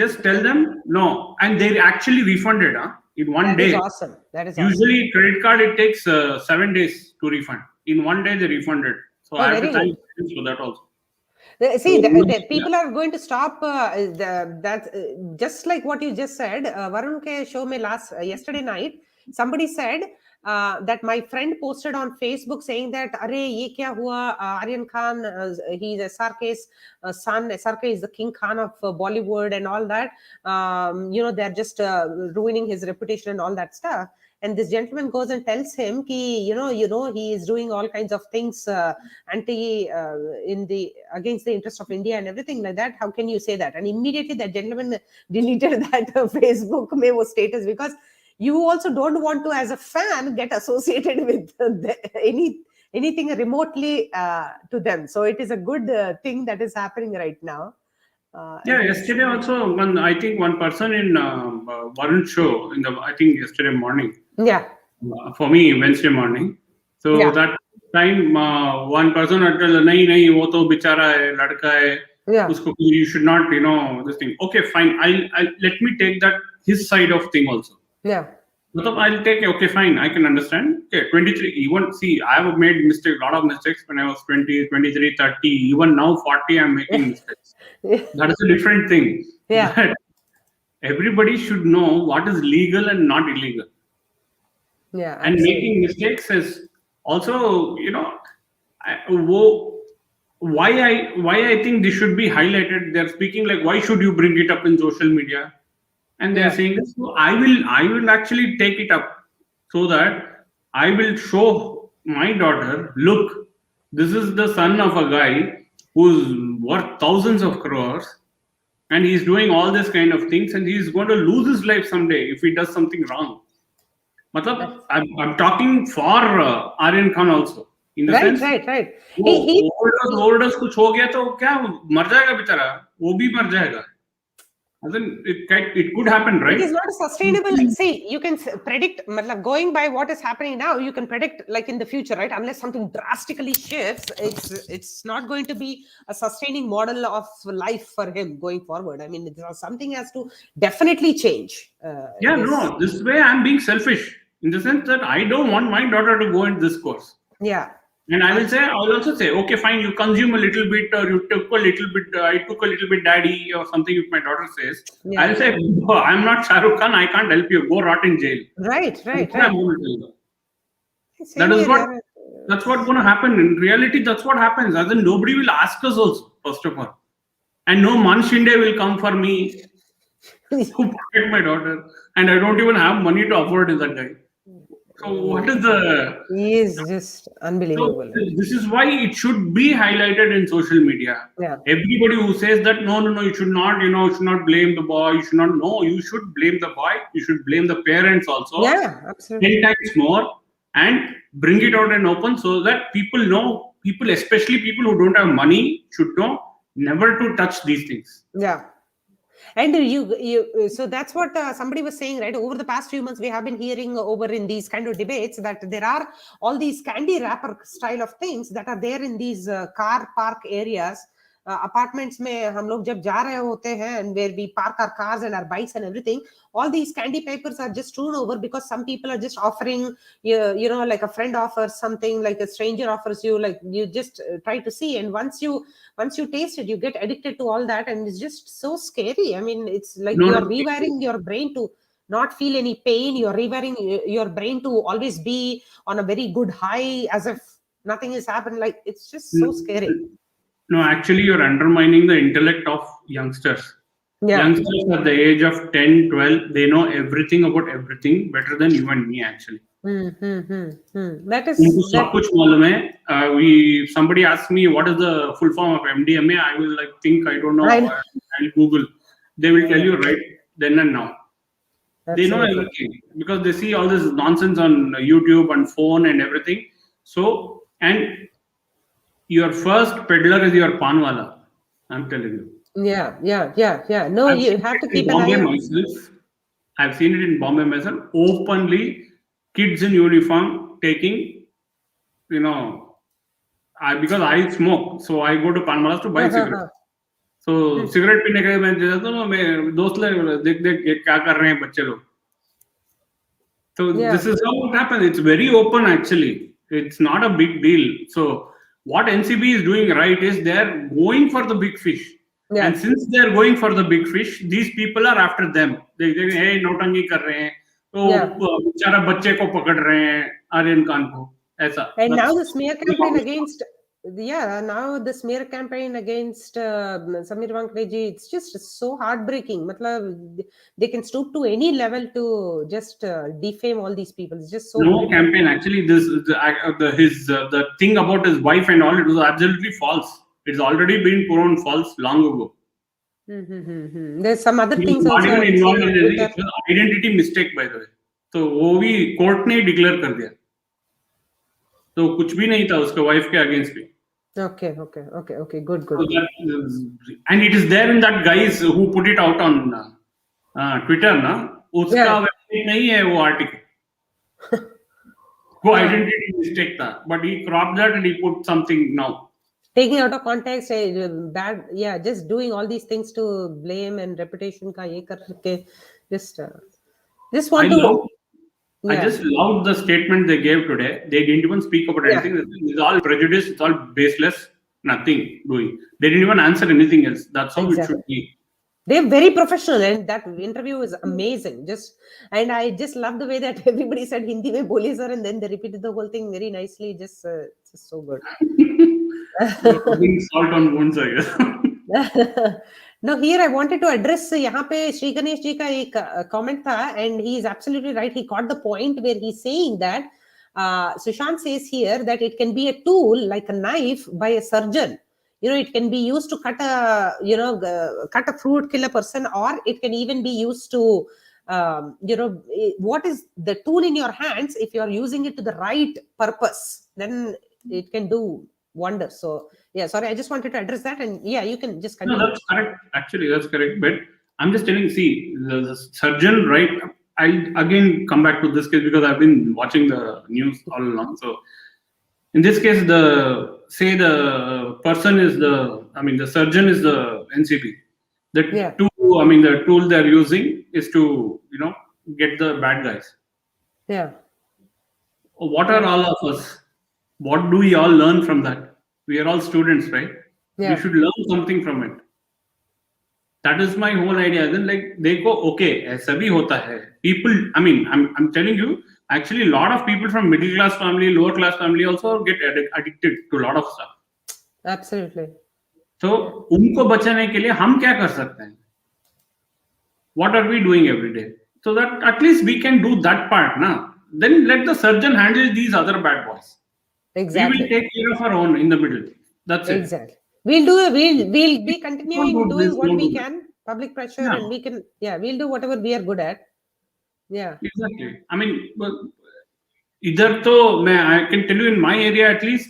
Speaker 4: Just tell them no, and they actually refunded in one
Speaker 1: That
Speaker 4: day.
Speaker 1: is awesome. That is awesome.
Speaker 4: Usually, credit card it takes 7 days to refund. In one day, they refunded. So I have
Speaker 1: very
Speaker 4: to thank
Speaker 1: good.
Speaker 4: them for that also.
Speaker 1: See,
Speaker 4: So,
Speaker 1: people are going to stop just like what you just said. Varun ke show mein yesterday night, somebody said that my friend posted on Facebook saying that, "Arey, ye kya hua? Aryan Khan, he's SRK's son. SRK is the King Khan of Bollywood and all that. They're just ruining his reputation and all that stuff." And this gentleman goes and tells him ki, he is doing all kinds of things against the interest of India and everything like that. How can you say that? And immediately that gentleman deleted that Facebook mein wo status, because you also don't want to, as a fan, get associated with anything remotely to them. So it is a good thing that is happening right now.
Speaker 4: Yesterday also, I think one person in Varun show I think yesterday morning.
Speaker 1: Yeah.
Speaker 4: For me, Wednesday morning. So
Speaker 1: Yeah.
Speaker 4: that time, one person would tell, nahi, wo to bichara hai, ladka hai.
Speaker 1: Yeah.
Speaker 4: Usko, you should not, this thing. Okay, fine. I'll let me take that his side of thing also.
Speaker 1: Yeah.
Speaker 4: I'll take, okay, fine. I can understand. Okay, 23. Even see, I have made a lot of mistakes when I was 20, 23, 30. Even now, 40, I'm making mistakes. That is a different thing.
Speaker 1: Yeah.
Speaker 4: But everybody should know what is legal and not illegal.
Speaker 1: Yeah.
Speaker 4: And
Speaker 1: absolutely.
Speaker 4: making mistakes is also, why I think this should be highlighted. They're speaking like, why should you bring it up in social media? And they're
Speaker 1: Yeah.
Speaker 4: saying, so I will actually take it up so that I will show my daughter, look, this is the son of a guy who's worth thousands of crores, and he's doing all this kind of things, and he's going to lose his life someday if he does something wrong. Matlab, I'm talking for Aryan Khan also. In the sense,
Speaker 1: Right.
Speaker 4: overdose कुछ हो गया तो क्या मर जाएगा बेचारा, वो भी मर जाएगा. It could happen, right?
Speaker 1: It is not sustainable. See, you can predict, going by what is happening now, you can predict like in the future, right? Unless something drastically shifts, it's not going to be a sustaining model of life for him going forward. I mean, something has to definitely change.
Speaker 4: This way I'm being selfish in the sense that I don't want my daughter to go in this course.
Speaker 1: Yeah.
Speaker 4: And I will also say, okay, fine, you consume a little bit, or you took a little bit, I took a little bit, daddy, or something. If my daughter says,
Speaker 1: Yeah.
Speaker 4: I'll say, oh, I'm not Shah Rukh Khan, I can't help you. Go rot in jail.
Speaker 1: Right.
Speaker 4: That's what I'm going to tell you.
Speaker 1: Same
Speaker 4: That is
Speaker 1: here,
Speaker 4: what.
Speaker 1: yeah.
Speaker 4: That's what's going to happen. In reality, that's what happens. As in, nobody will ask us also, first of all. And no Man Shinde will come for me to protect my daughter. And I don't even have money to afford that guy. So what is the...
Speaker 1: He is just
Speaker 4: So
Speaker 1: unbelievable.
Speaker 4: this is why it should be highlighted in social media.
Speaker 1: Yeah.
Speaker 4: Everybody who says that no, you should not, you should not blame the boy, you should not. No, you should blame the boy. You should blame the parents also.
Speaker 1: Yeah, absolutely.
Speaker 4: 10 times more, and bring it out and open so that people know. People, especially people who don't have money, should know never to touch these things.
Speaker 1: Yeah. And so that's what somebody was saying, right? Over the past few months, we have been hearing over in these kind of debates that there are all these candy wrapper style of things that are there in these car park areas. Apartments में हम लोग जब जा रहे होते हैं, and where we park our cars and our bikes and everything, all these candy papers are just strewn over because some people are just offering, like a friend offers something, like a stranger offers you, like you just try to see, and once you taste it, you get addicted to all that, and it's just so scary. I mean, it's like you're rewiring your brain to not feel any pain. You're rewiring your brain to always be on a very good high, as if nothing has happened. Like, it's just so scary.
Speaker 4: No, actually, you're undermining the intellect of youngsters.
Speaker 1: Yeah.
Speaker 4: Youngsters at the age of 10, 12, they know everything about everything better than you and me, actually.
Speaker 1: That is
Speaker 4: उनको सब कुछ मालूम है. Somebody asked me what is the full form of MDMA, I will think I don't know. I'll Google. They will tell you right then and now. They know everything because they see all this nonsense on YouTube and phone and everything. So, and your first peddler is your panwala. I'm telling you.
Speaker 1: Yeah. No, you have to keep an eye on
Speaker 4: myself. I've seen it in Bombay myself. Openly, kids in uniform taking, because I smoke, so I go to panwalas to buy cigarettes. So cigarette पीने के मैं जाता हूँ, मैं दोस्त लोग देख क्या कर रहे हैं बच्चे लोग. So this is how it happens. It's very open actually. It's not a big deal. So what NCB is doing right is they're going for the big fish. Yeah. And since they're going for the big fish, these people are after them. They hey, नौटंकी कर रहे हैं, तो बेचारा बच्चे को पकड़ रहे हैं, आर्यन खान को ऐसा.
Speaker 1: And now the smear campaign against Samir Wankareji, it's just so heartbreaking. Matlab, they can stoop to any level to just defame all these people. It's just so
Speaker 4: no campaign actually. The thing about his wife and all, it was absolutely false. It's already been proven false long ago.
Speaker 1: There's some other things
Speaker 4: not
Speaker 1: also.
Speaker 4: Even involved in it. It was identity mistake, by the way. तो वो भी court ने declare कर दिया. तो कुछ भी नहीं था उसके वाइफ के अगेंस्ट पे.
Speaker 1: Okay, good.
Speaker 4: So and it is there in that guys who put it out on Twitter, ना उसका वेबसाइट नहीं है वो आर्टिकल. वो आइडेंटिटी मिस्टेक था, but he cropped that and he put something now.
Speaker 1: Taking out of context, bad, just doing all these things to blame and reputation ka ye karke, just want to.
Speaker 4: I just loved the statement they gave today. They didn't even speak about anything. It's all prejudice. It's all baseless. Nothing doing. They didn't even answer anything else. That's how it should be.
Speaker 1: They're very professional, and that interview was amazing. And I just love the way that everybody said Hindi mein boli sir, and then they repeated the whole thing very nicely. Just so good.
Speaker 4: Salt on wounds, I guess.
Speaker 1: No, here I wanted to address यहाँ पे श्री गणेश जी का एक comment था, and he is absolutely right. He caught the point where he's saying that Sushant says here that it can be a tool like a knife by a surgeon. It can be used to cut a fruit, kill a person, or it can even be used to, what is the tool in your hands? If you are using it to the right purpose, then it can do wonders. So sorry, I just wanted to address that, and you can just continue.
Speaker 4: No, that's correct. Actually, that's correct. But I'm just telling, see, the surgeon, right? I'll again come back to this case because I've been watching the news all along. So in this case, the surgeon is the NCB. The tool they're using is to, get the bad guys.
Speaker 1: Yeah.
Speaker 4: What are all of us? what do we all learn from that? We are all students, right?
Speaker 1: Yeah.
Speaker 4: We should learn something from it. That is my whole idea. Then like they go, okay, ऐसा भी होता है. People, I mean, I'm telling you, actually, a lot of people from middle class family, lower class family also get addicted to a lot of stuff.
Speaker 1: Absolutely.
Speaker 4: So उनको बचाने के लिए हम क्या कर सकते हैं? What are we doing every day? So that at least we can do that part, na? Then let the surgeon handle these other bad boys.
Speaker 1: Exactly.
Speaker 4: We will take care of our own in the middle. That's it.
Speaker 1: Exactly. We'll be continuing
Speaker 4: Don't do
Speaker 1: doing
Speaker 4: this,
Speaker 1: what
Speaker 4: don't
Speaker 1: we
Speaker 4: do that.
Speaker 1: can, public pressure,
Speaker 4: Yeah.
Speaker 1: and we can, we'll do whatever we are good at. Yeah.
Speaker 4: Exactly. I mean, इधर तो मैं I can tell you in my area at least,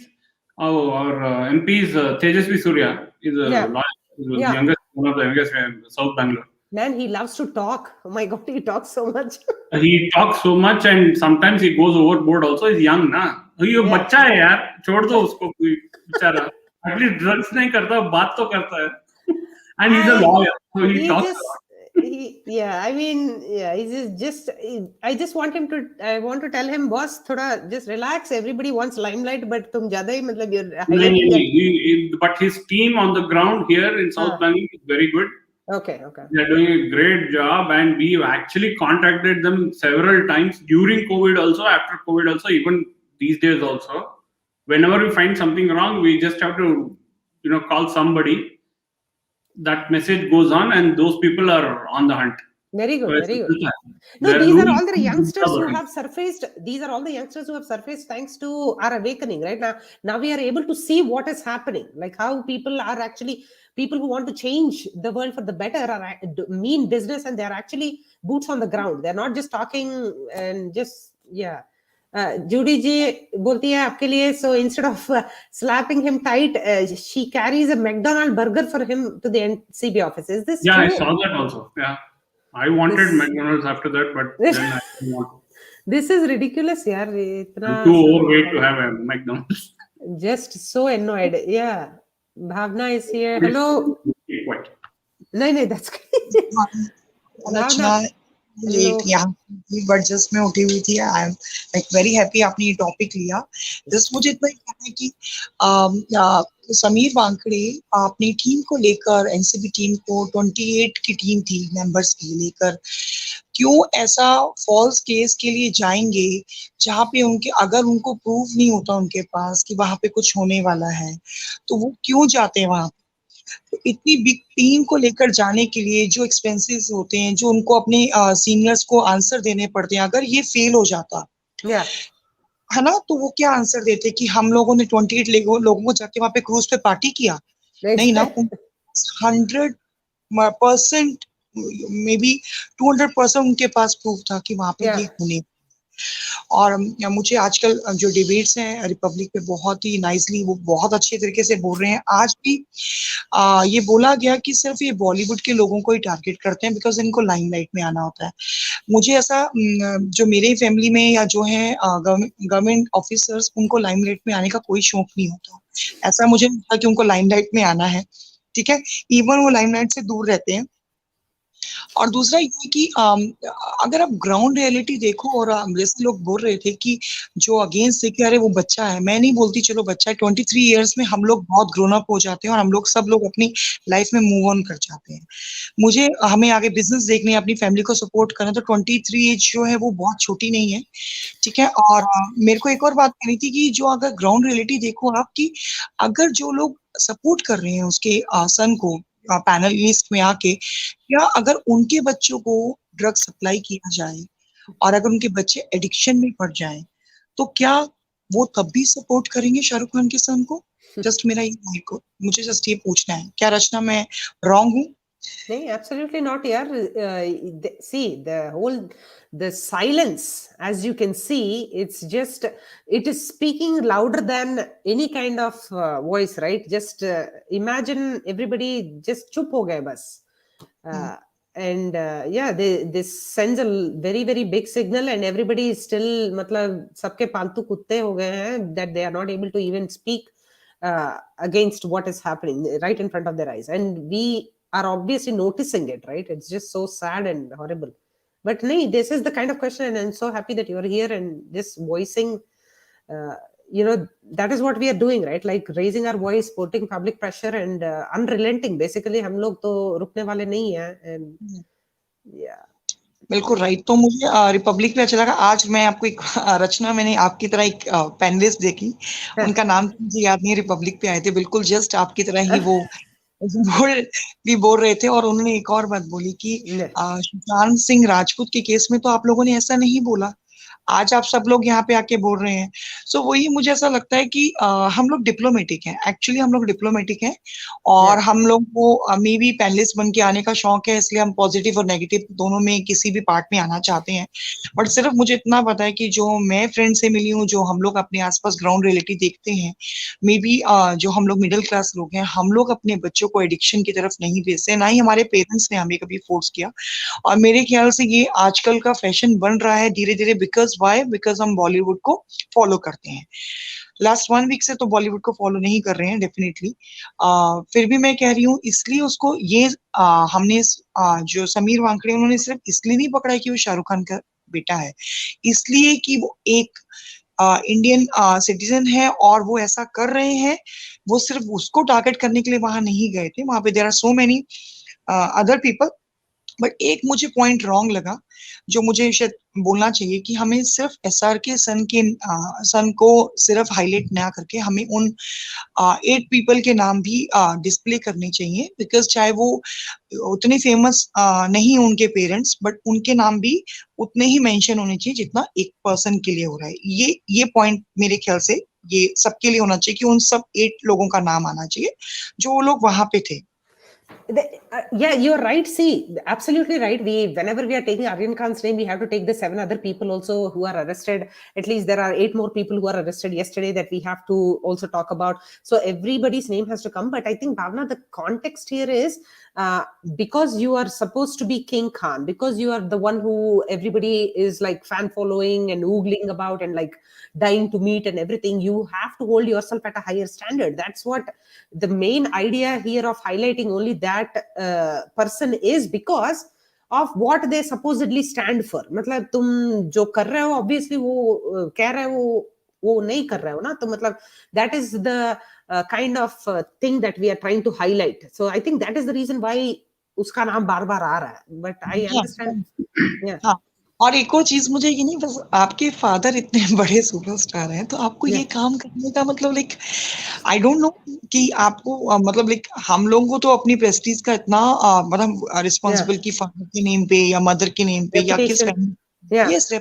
Speaker 4: our MP is Tejasvi Surya is a
Speaker 1: Yeah.
Speaker 4: lawyer,
Speaker 1: Yeah.
Speaker 4: youngest, one of the youngest in South Bangalore.
Speaker 1: Man, he loves to talk. Oh my God, he talks so much.
Speaker 4: He talks so much and sometimes he goes overboard also. He's young ना. ये
Speaker 1: Yeah.
Speaker 4: बच्चा है यार, छोड़ दो उसको कोई बेचारा. At least drugs नहीं करता, बात तो करता है. And he's a lawyer, so he talks a lot.
Speaker 1: I just want him to. I want to tell him, boss, thoda just relax. Everybody wants limelight, but तुम ज़्यादा ही मतलब you're highlighting that.
Speaker 4: But his team on the ground here in South Bangalore is very good.
Speaker 1: Okay.
Speaker 4: They're doing a great job, and we've actually contacted them several times during COVID also, after COVID also, even these days also. Whenever we find something wrong, we just have to, call somebody. That message goes on, and those people are on the hunt.
Speaker 1: Very good,
Speaker 4: So
Speaker 1: very
Speaker 4: it's-
Speaker 1: good. No,
Speaker 4: They're
Speaker 1: these are
Speaker 4: doing
Speaker 1: all the youngsters who
Speaker 4: stubborn.
Speaker 1: have surfaced. These are all the youngsters who have surfaced thanks to our awakening, right? Now we are able to see what is happening, like how people are actually people who want to change the world for the better are mean business, and they are actually boots on the ground. They're not just talking and just Judy ji bolti hai aapke liye, so instead of slapping him tight, she carries a McDonald's burger for him to the NCB office. Is this
Speaker 4: Yeah,
Speaker 1: true?
Speaker 4: I saw that also. Yeah, I wanted McDonald's after that, but then I didn't want to.
Speaker 1: This is ridiculous, yaar.
Speaker 4: I'm too overweight to have a McDonald's.
Speaker 1: Just so annoyed. Yeah. Bhavna is here. Hello.
Speaker 4: What?
Speaker 1: No, that's great.
Speaker 9: Rachna late यहाँ but just मैं उठी हुई थी I am like very happy आपने ये topic लिया just मुझे इतना ही कहना है कि समीर वांकड़े अपनी टीम को लेकर एनसीबी टीम को 28 की टीम थी मेंबर्स की लेकर क्यों ऐसा फॉल्स केस के लिए जाएंगे जहाँ पे उनके अगर उनको प्रूफ नहीं होता उनके पास कि वहां पे कुछ होने वाला है तो वो क्यों जाते हैं वहां तो इतनी बिग टीम को लेकर जाने के लिए जो एक्सपेंसेस होते हैं जो उनको अपने सीनियर्स को आंसर देने पड़ते हैं अगर ये फेल हो जाता है ना तो वो क्या आंसर देते कि हम लोगों ने 28 लोगों को जाके वहां पे क्रूज पे पार्टी किया नहीं ना 100% मे बी 200% उनके पास प्रूफ था कि वहां पे ये होने और मुझे आजकल जो डिबेट्स हैं रिपब्लिक पे बहुत ही नाइसली वो बहुत अच्छे तरीके से बोल रहे हैं आज भी ये बोला गया कि सिर्फ ये बॉलीवुड के लोगों को ही टारगेट करते हैं बिकॉज इनको लाइमलाइट में आना होता है मुझे ऐसा जो मेरे फैमिली में या जो है गवर्नमेंट ऑफिसर्स उनको लाइमलाइट में आने का कोई शौक नहीं होता ऐसा मुझे लगता कि उनको लाइमलाइट में आना है ठीक है इवन वो लाइमलाइट से दूर रहते हैं और दूसरा ये कि अगर आप ग्राउंड रियलिटी देखो और जैसे लोग बोल रहे थे कि जो अगेंस्ट है कि अरे वो बच्चा है मैं नहीं बोलती चलो बच्चा है 23 इयर्स में हम लोग बहुत ग्रोन अप हो जाते हैं और हम लोग सब लोग अपनी लाइफ में मूव ऑन कर जाते हैं मुझे हमें आगे बिजनेस देखने अपनी फैमिली को सपोर्ट करना तो 23 एज जो है वो बहुत छोटी नहीं है ठीक है और मेरे को एक और बात कहनी थी कि जो अगर ग्राउंड रियलिटी देखो आपकी अगर जो लोग सपोर्ट कर रहे हैं उसके सन को पैनल लिस्ट में आके या अगर उनके बच्चों को ड्रग सप्लाई किया जाए और अगर उनके बच्चे एडिक्शन में पड़ जाएं तो क्या वो तब भी सपोर्ट करेंगे शाहरुख खान के सन को जस्ट मेरा ये मुझे जस्ट ये पूछना है क्या रचना मैं रॉन्ग हूँ
Speaker 1: नहीं absolutely not yaar see the silence as you can see it is speaking louder than any kind of voice right just imagine everybody just chup ho gaye bas and this sends a very very big signal and everybody is still matlab sabke paltu kutte ho gaye hain that they are not able to even speak against what is happening right in front of their eyes and we are obviously noticing it right it's just so sad and horrible but no this is the kind of question and I'm so happy that you're here and just voicing that is what we are doing, right? Like raising our voice, putting public pressure, and unrelenting. Basically, हम लोग तो रुकने वाले नहीं हैं. And yeah.
Speaker 9: बिल्कुल right. तो मुझे रिपब्लिक पे अच्छा लगा। आज मैं आपको एक रचना, मैंने आपकी तरह एक पैनलिस्ट देखी, उनका नाम तो मुझे याद नहीं है, रिपब्लिक पे आए थे, बिल्कुल जस्ट आपकी तरह ही वो बोल रहे थे। और उन्होंने एक और बात बोली कि सुशांत सिंह राजपूत के केस में तो आप लोगों ने ऐसा नहीं बोला, आज आप सब लोग यहाँ पे आके बोल रहे हैं। सो वही मुझे ऐसा लगता है कि हम लोग डिप्लोमेटिक हैं, एक्चुअली हम लोग डिप्लोमेटिक हैं, और हम लोग को मे बी पैनलिस्ट बन के आने का शौक है, इसलिए हम पॉजिटिव और नेगेटिव दोनों में किसी भी पार्ट में आना चाहते हैं। बट सिर्फ मुझे इतना पता है कि जो मैं फ्रेंड से मिली हूँ, जो हम लोग अपने आसपास ग्राउंड रियलिटी देखते हैं, मे बी जो हम लोग मिडिल क्लास लोग हैं, हम लोग अपने बच्चों को एडिक्शन की तरफ नहीं भेजते, ना ही हमारे पेरेंट्स ने हमें कभी फोर्स किया। और मेरे ख्याल से ये आजकल का फैशन बन रहा है धीरे धीरे। बिकॉज हम बॉलीवुड को फॉलो करते हैं। लास्ट 1 वीक से तो बॉलीवुड को फॉलो नहीं कर रहे हैं डेफिनेटली। फिर भी मैं कह रही हूँ, इसलिए उसको ये हमने जो समीर वानखेड़े, उन्होंने सिर्फ इसलिए नहीं पकड़ा कि वो शाहरुख खान का बेटा है, इसलिए कि वो एक इंडियन सिटीजन है और वो ऐसा कर रहे हैं। वो सिर्फ उसको टारगेट करने के लिए वहां नहीं गए थे, वहां पे there are so many other people. But एक मुझे पॉइंट रॉन्ग लगा, जो मुझे शायद बोलना चाहिए, कि हमें सिर्फ एसआर के सन को सिर्फ हाईलाइट ना करके हमें उन 8 पीपल के नाम भी डिस्प्ले करने चाहिए। बिकॉज चाहे वो उतने फेमस नहीं उनके पेरेंट्स, बट उनके नाम भी उतने ही मेंशन होने चाहिए जितना एक पर्सन के लिए हो रहा है। ये पॉइंट मेरे ख्याल से ये सबके लिए होना चाहिए कि उन सब 8 लोगों का नाम आना चाहिए जो वो लोग वहां पे थे।
Speaker 1: Yeah, you're right. See, absolutely right. Whenever we are taking Aryan Khan's name, we have to take the 7 other people also who are arrested. At least there are 8 more people who are arrested yesterday that we have to also talk about. So everybody's name has to come. But I think, Bhavna, the context here is because you are supposed to be King Khan, because you are the one who everybody is like fan following and oogling about and like dying to meet and everything, you have to hold yourself at a higher standard. That's what the main idea here of highlighting only that person is, because of what they supposedly stand for. मतलब तुम जो कर रहे हो obviously वो कह रहे हो वो नहीं कर रहे हो ना, तो मतलब that is the kind of thing that we are trying to highlight. So I think that is the reason why उसका नाम बार बार आ रहा है. But I understand. Yeah.
Speaker 9: हाँ, और एक और चीज मुझे ये नहीं, बस आपके फादर इतने बड़े सुपरस्टार हैं, तो आपको ये काम करने का मतलब लाइक आई डोंट नो कि आपको मतलब लाइक हम लोगों को तो अपनी प्रेस्टीज का इतना मतलब रिस्पॉन्सिबल की फादर के नेम पे या मदर के नेम पे या किस यस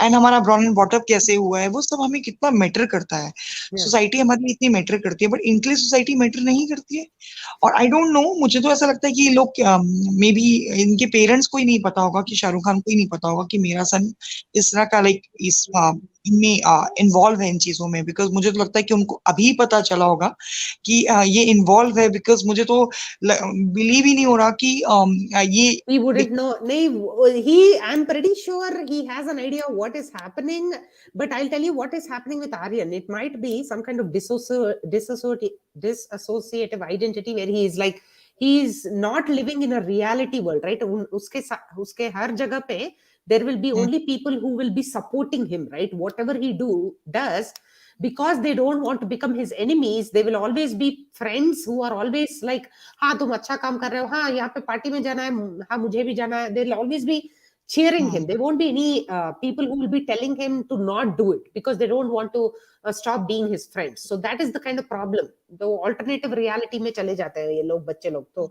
Speaker 9: एंड हमारा ब्रॉन एंड बॉटअप कैसे हुआ है, वो सब हमें कितना मैटर करता है। सोसाइटी हमारे लिए इतनी मैटर करती है, बट इनके लिए सोसाइटी मैटर नहीं करती है। और आई डोंट नो, मुझे तो ऐसा लगता है कि ये लोग मे बी इनके पेरेंट्स को ही नहीं पता होगा, कि शाहरुख खान को ही नहीं पता होगा कि मेरा सन इस तरह का लाइक इस इनमें इन्वॉल्व है इन चीजों में। बिकॉज मुझे तो लगता है कि उनको अभी पता चला होगा कि ये इन्वॉल्व है। बिकॉज मुझे तो बिलीव ही नहीं हो रहा कि ये
Speaker 1: we wouldn't know. I'm pretty sure he has an idea of what is happening, but I'll tell you what is happening with Aryan. It might be some kind of dissociative identity where he is like, he is not living in a reality world, right? Uske har jagah pe there will be only people who will be supporting him, right? Whatever he does, because they don't want to become his enemies, they will always be friends who are always like, हाँ तुम अच्छा काम कर रहे हो, हाँ यहाँ पे पार्टी में जाना है, हाँ मुझे भी जाना है. They'll always be cheering him. There won't be any people who will be telling him to not do it because they don't want to stop being his friends. So that is the kind of problem. The alternative reality में चले जाते हैं ये लोग, बच्चे लोग तो.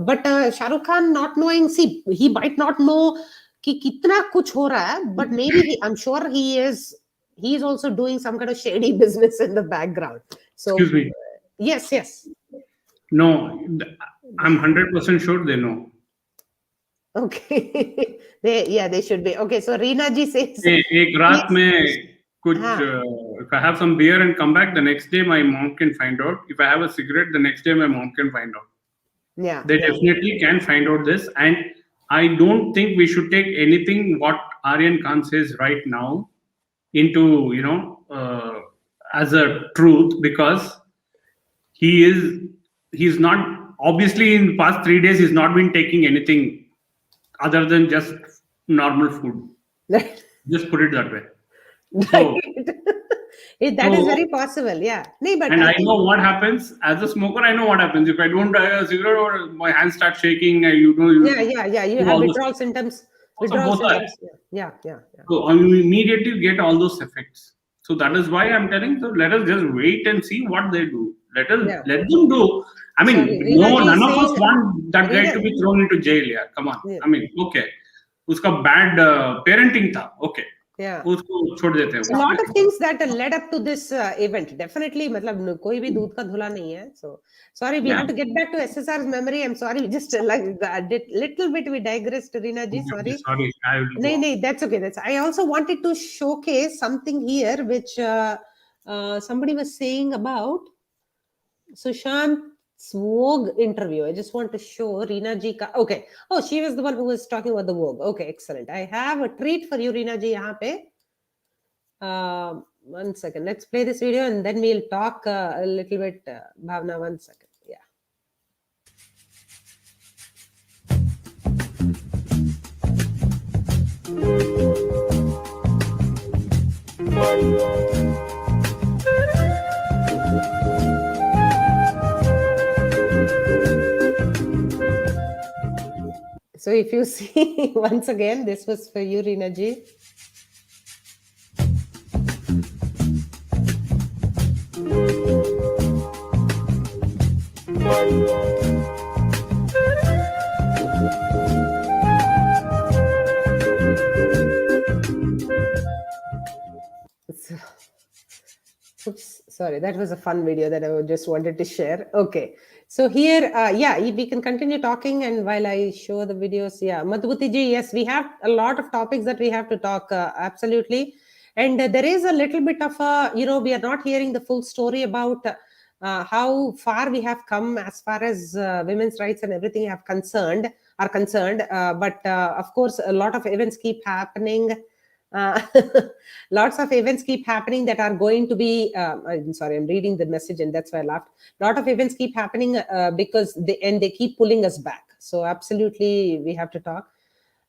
Speaker 1: But Shahrukh Khan not knowing, see, he might not know कि कितना कुछ हो रहा है, but maybe I'm sure he is also doing some kind of shady business in the background. So,
Speaker 4: excuse me.
Speaker 1: Yes.
Speaker 4: No, I'm 100% sure they know.
Speaker 1: Okay. they should be. Okay, so Reena ji says,
Speaker 4: एक रात में कुछ if I have some beer and come back, the next day my mom can find out. If I have a cigarette, the next day my mom can find out.
Speaker 1: Yeah.
Speaker 4: They definitely can find out this. And I don't think we should take anything what Aryan Khan says right now into, as a truth, because he's not, obviously in the past 3 days, he's not been taking anything other than just normal food. Just put it that way. So,
Speaker 1: That is
Speaker 4: So-
Speaker 1: very possible. Yeah. No, but
Speaker 4: And I
Speaker 1: think-
Speaker 4: know what happens as a smoker. I know what happens if I don't try a cigarette or my hands start shaking. You know.
Speaker 1: Yeah. You have
Speaker 4: all those-
Speaker 1: withdrawal symptoms.
Speaker 4: Also
Speaker 1: Withdrawal
Speaker 4: both are.
Speaker 1: symptoms. Yeah.
Speaker 4: So you immediately get all those effects. So that is why I'm telling. So let us just wait and see what they do. Let them do. I mean,
Speaker 1: Sorry, Reena ji
Speaker 4: none
Speaker 1: is
Speaker 4: of us
Speaker 1: saying-
Speaker 4: want that guy
Speaker 1: Reena-
Speaker 4: to be thrown into jail. Yeah, come on.
Speaker 1: Yeah.
Speaker 4: I mean, okay. उसका bad parenting था. Okay.
Speaker 1: Yeah.
Speaker 4: उसको छोड़ देते हैं.
Speaker 1: A lot of things that led up to this event. Definitely, मतलब कोई भी दूध का धुला नहीं है. So sorry, we
Speaker 4: Yeah.
Speaker 1: have to get back to SSR's memory. I'm sorry, we just did little bit we digressed, Reena ji. Sorry.
Speaker 4: Sorry, I will go.
Speaker 1: No, that's okay. I also wanted to showcase something here, which somebody was saying about Sushant's Vogue interview. I just want to show Reena ji. Okay. Oh, she was the one who was talking about the Vogue. Okay, excellent. I have a treat for you, Reena ji. Yahan pe. 1 second. Let's play this video and then we'll talk a little bit. Bhavna, 1 second. Yeah. So if you see once again, this was for you, Reena ji. Oops, sorry, that was a fun video that I just wanted to share. Okay, so here, yeah, we can continue talking, and while I show the videos, yeah, Madhubuti ji, yes, we have a lot of topics that we have to talk, absolutely. And there is a little bit of a, we are not hearing the full story about how far we have come as far as women's rights and everything are concerned. But of course, a lot of events keep happening. Lots of events keep happening that are going to be I'm sorry, I'm reading the message and that's why I laughed. A lot of events keep happening because they keep pulling us back. So absolutely we have to talk.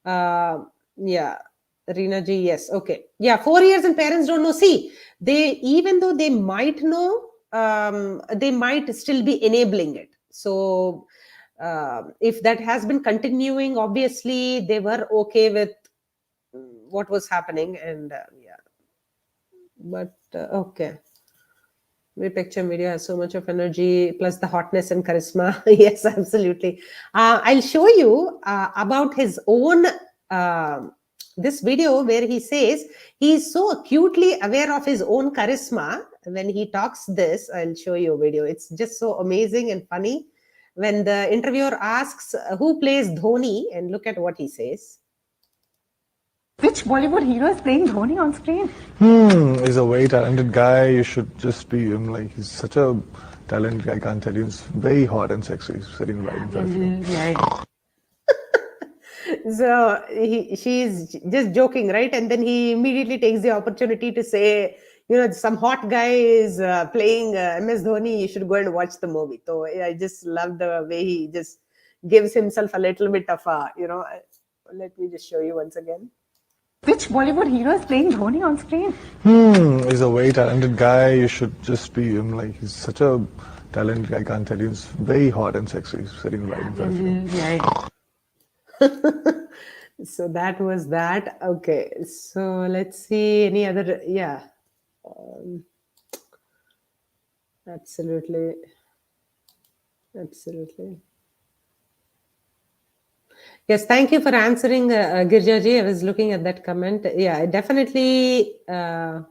Speaker 1: Yeah, Reena ji, yes, okay. Yeah, 4 years and parents don't know. See, even though they might know, they might still be enabling it. So if that has been continuing, obviously they were okay with what was happening, and yeah, but okay. The picture video has so much of energy plus the hotness and charisma. Yes, absolutely. I'll show you about his own this video where he says he's so acutely aware of his own charisma when he talks this. I'll show you a video. It's just so amazing and funny when the interviewer asks who plays Dhoni, and look at what he says.
Speaker 10: Which Bollywood hero is playing Dhoni on screen?
Speaker 2: He's a very talented guy. You should just be him. Like, he's such a talented guy. I can't tell you. He's very hot and sexy. He's sitting right in front of you.
Speaker 1: So she's just joking, right? And then he immediately takes the opportunity to say, some hot guy is playing MS Dhoni. You should go and watch the movie. So I just love the way he just gives himself a little bit of a, let me just show you once again.
Speaker 10: Which Bollywood hero is playing Dhoni on screen?
Speaker 2: He's a very talented guy. You should just be him. Like, he's such a talented guy. I can't tell you. He's very hot and sexy. He's sitting right in front of you.
Speaker 1: So that was that. Okay, so let's see any other. Yeah, absolutely. Yes, thank you for answering, Girjaji. I was looking at that comment. Yeah, definitely a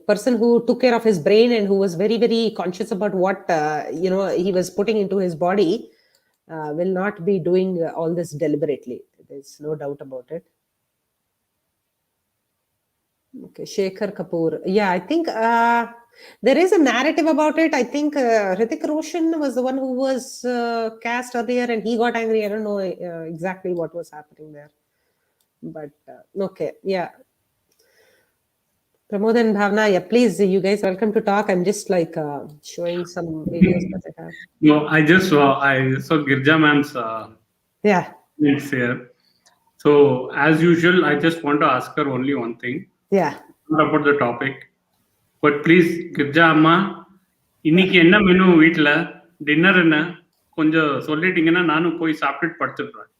Speaker 1: person who took care of his brain and who was very, very conscious about what he was putting into his body will not be doing all this deliberately. There's no doubt about it. Okay, Shekhar Kapoor. Yeah, I think there is a narrative about it. I think Hrithik Roshan was the one who was cast earlier and he got angry. I don't know exactly what was happening there. But okay, yeah. Pramod and Bhavna, yeah, please, you guys welcome to talk. I'm just like showing some videos that I have.
Speaker 4: No, I saw Girja ma'am's
Speaker 1: Yeah.
Speaker 4: links here. So as usual, I just want to ask her only one thing.
Speaker 1: Yeah.
Speaker 4: not about the topic. But please, Girja Amma, இன்னைக்கு என்ன menu வீட்ல dinner என்ன கொஞ்சம் சொல்லிட்டீங்கன்னா நானும் போய் சாப்பிட்டு படுத்துடுறேன்.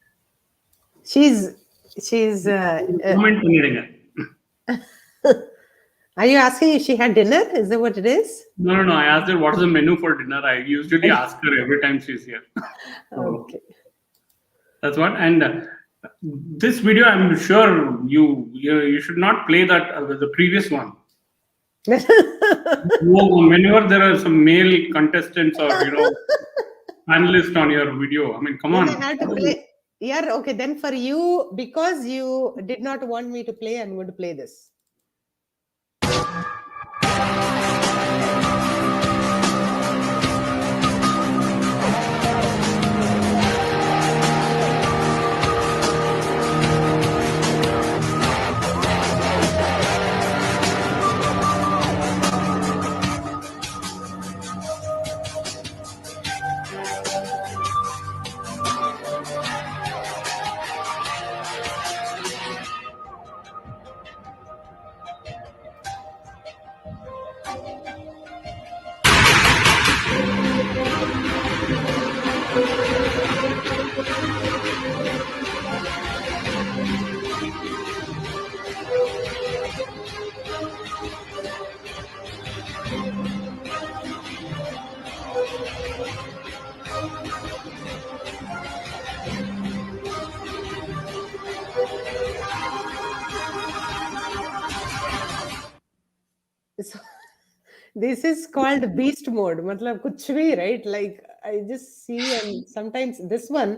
Speaker 1: She's
Speaker 4: comment பண்ணிடுங்க.
Speaker 1: Are you asking if she had dinner? Is that what it is?
Speaker 4: No. I asked her what's the menu for dinner. I usually ask her every time she's here.
Speaker 1: Okay.
Speaker 4: That's what. And this video, I'm sure you should not play that the previous one. Whenever there are some male contestants or panelists on your video, I mean, come on.
Speaker 1: I had to play. Yeah, okay. Then for you, because you did not want me to play, I'm going to play this. So, this is called beast mode. Matlab kuch bhi, right? Like I just see, and sometimes this one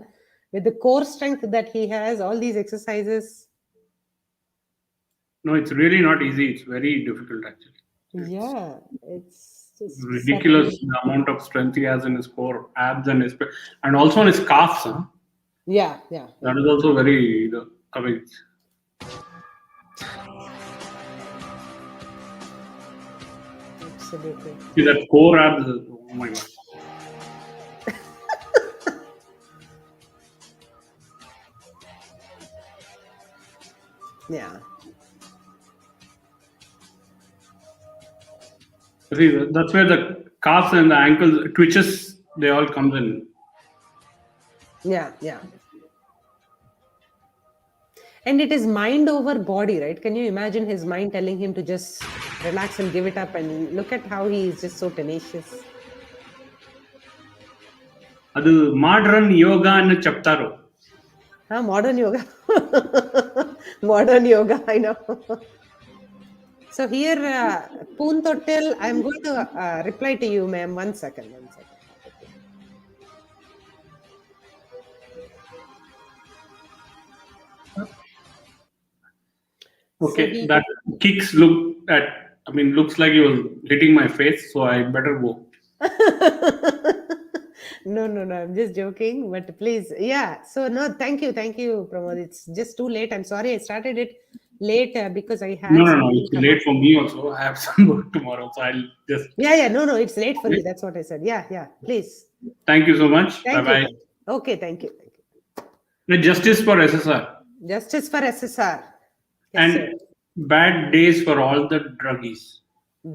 Speaker 1: with the core strength that he has, all these exercises.
Speaker 4: No, it's really not easy. It's very difficult actually.
Speaker 1: Yeah, it's just
Speaker 4: ridiculous the amount of strength he has in his core, abs, and also on his calves. Huh?
Speaker 1: Yeah.
Speaker 4: That is also very amazing.
Speaker 1: Absolutely.
Speaker 4: See that core abs? Oh my god.
Speaker 1: Yeah.
Speaker 4: See, that's where the calves and the ankles twitches, they all comes in.
Speaker 1: Yeah. And it is mind over body, right? Can you imagine his mind telling him to just relax and give it up? And look at how he is just so tenacious.
Speaker 4: Adu modern yoga annu cheptaru.
Speaker 1: Modern yoga. Modern yoga, I know. So here, Poontotil, I'm going to reply to you, ma'am. One second.
Speaker 4: Okay, so that kicks looks like he was hitting my face, so I better go.
Speaker 1: No, I'm just joking, but please, yeah. So no, thank you, Pramod. It's just too late. I'm sorry I started it late because I had.
Speaker 4: No, it's late for me also. I have some work tomorrow, so I'll just.
Speaker 1: Yeah. No, it's late for you. That's what I said. Yeah. Please.
Speaker 4: Thank you so much. Bye.
Speaker 1: Okay, thank you.
Speaker 4: The justice for SSR.
Speaker 1: Justice for SSR.
Speaker 4: Yes, and sir. Bad days for all the druggies.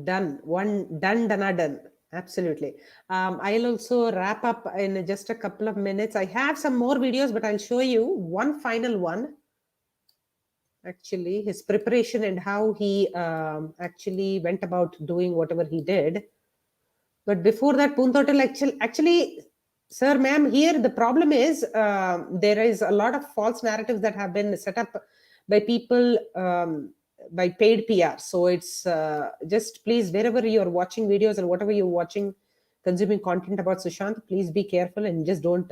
Speaker 1: Done. Done. Absolutely. I'll also wrap up in just a couple of minutes. I have some more videos, but I'll show you one final one. Actually, his preparation and how he actually went about doing whatever he did. But before that, Poontotil actually, sir, ma'am, here the problem is there is a lot of false narratives that have been set up by people, by paid PR. So it's just please, wherever you're watching videos and whatever you're watching, consuming content about Sushant, please be careful and just don't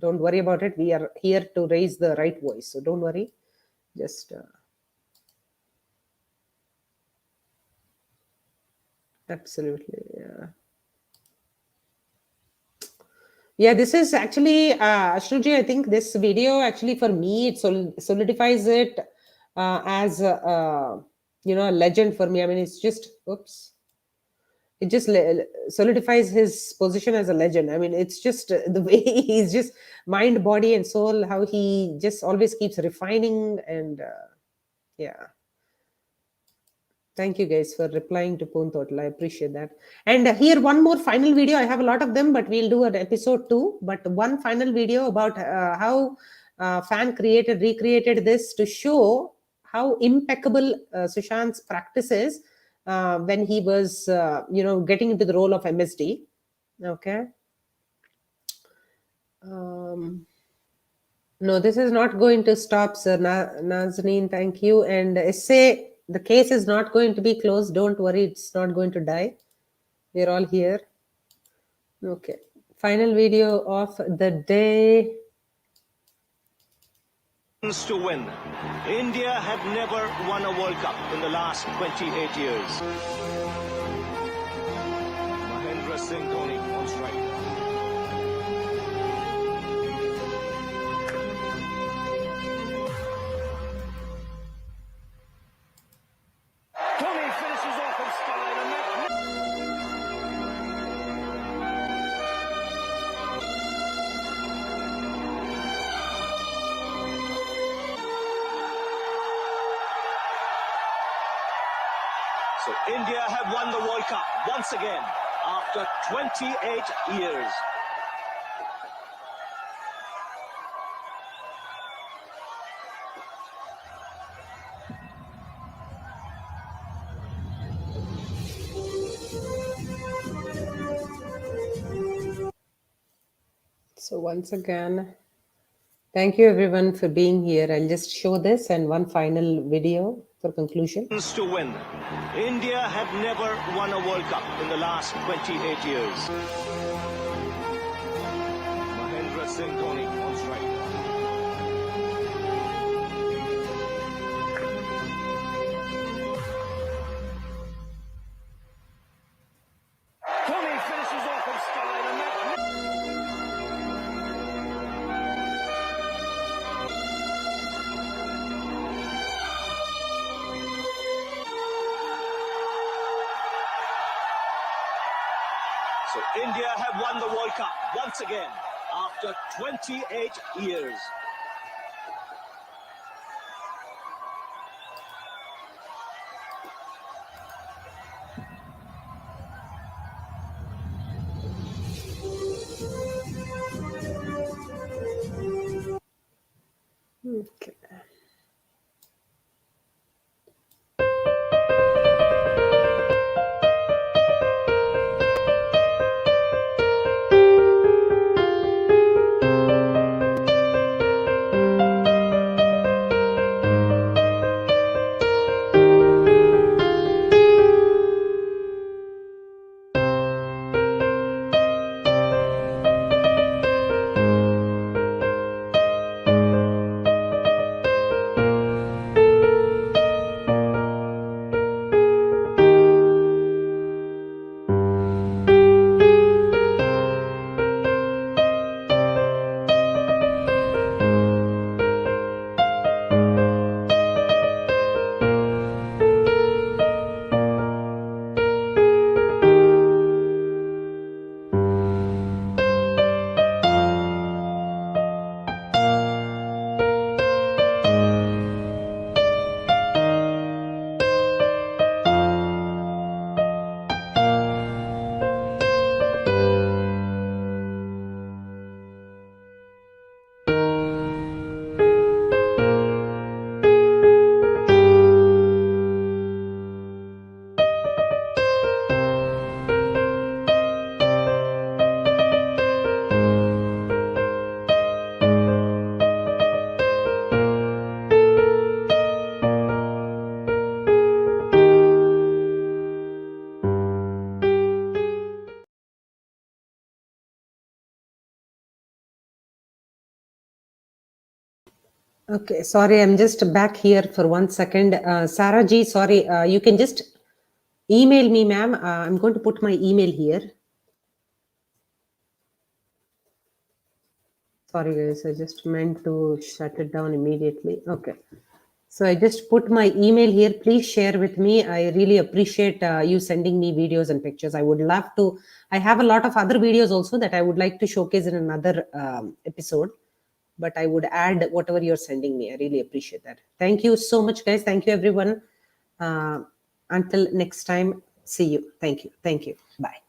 Speaker 1: worry about it. We are here to raise the right voice. So don't worry. Just absolutely. Yeah, this is actually, Ashruji, I think this video actually for me, it solidifies it as a legend for me. I mean, it's just, it just solidifies his position as a legend. I mean, it's just the way he's just mind, body, and soul, how he just always keeps refining and Thank you guys for replying to Poontotal. I appreciate that. And here, one more final video. I have a lot of them, but we'll do an episode 2. But one final video about how fan recreated this to show how impeccable Sushant's practices when he was, getting into the role of MSD. Okay. No, this is not going to stop, sir. Nazanin, thank you. And say the case is not going to be closed. Don't worry, it's not going to die. We're all here. Okay. Final video of the day.
Speaker 11: To win. India have never won a World Cup in the last 28 years. Mahendra Singh Dhoni on strike. Dhoni finishes off in style and So India have won the World Cup once again after 28 years.
Speaker 1: So once again, thank you everyone for being here. I'll just show this and one final video for conclusion.
Speaker 11: To win. India have never won a World Cup in the last 28 years. Mahendra Singh Dhoni on strike. Dhoni finishes off in style and So India have won the World Cup once again after 28 years.
Speaker 1: Okay. Okay, sorry, I'm just back here for 1 second. Sarah Ji, sorry, you can just email me, ma'am. I'm going to put my email here. Sorry, guys, I just meant to shut it down immediately. Okay. So I just put my email here. Please share with me. I really appreciate you sending me videos and pictures. I would love to. I have a lot of other videos also that I would like to showcase in another episode. But I would add whatever you're sending me. I really appreciate that. Thank you so much, guys. Thank you, everyone. Until next time, see you. Thank you. Thank you. Bye.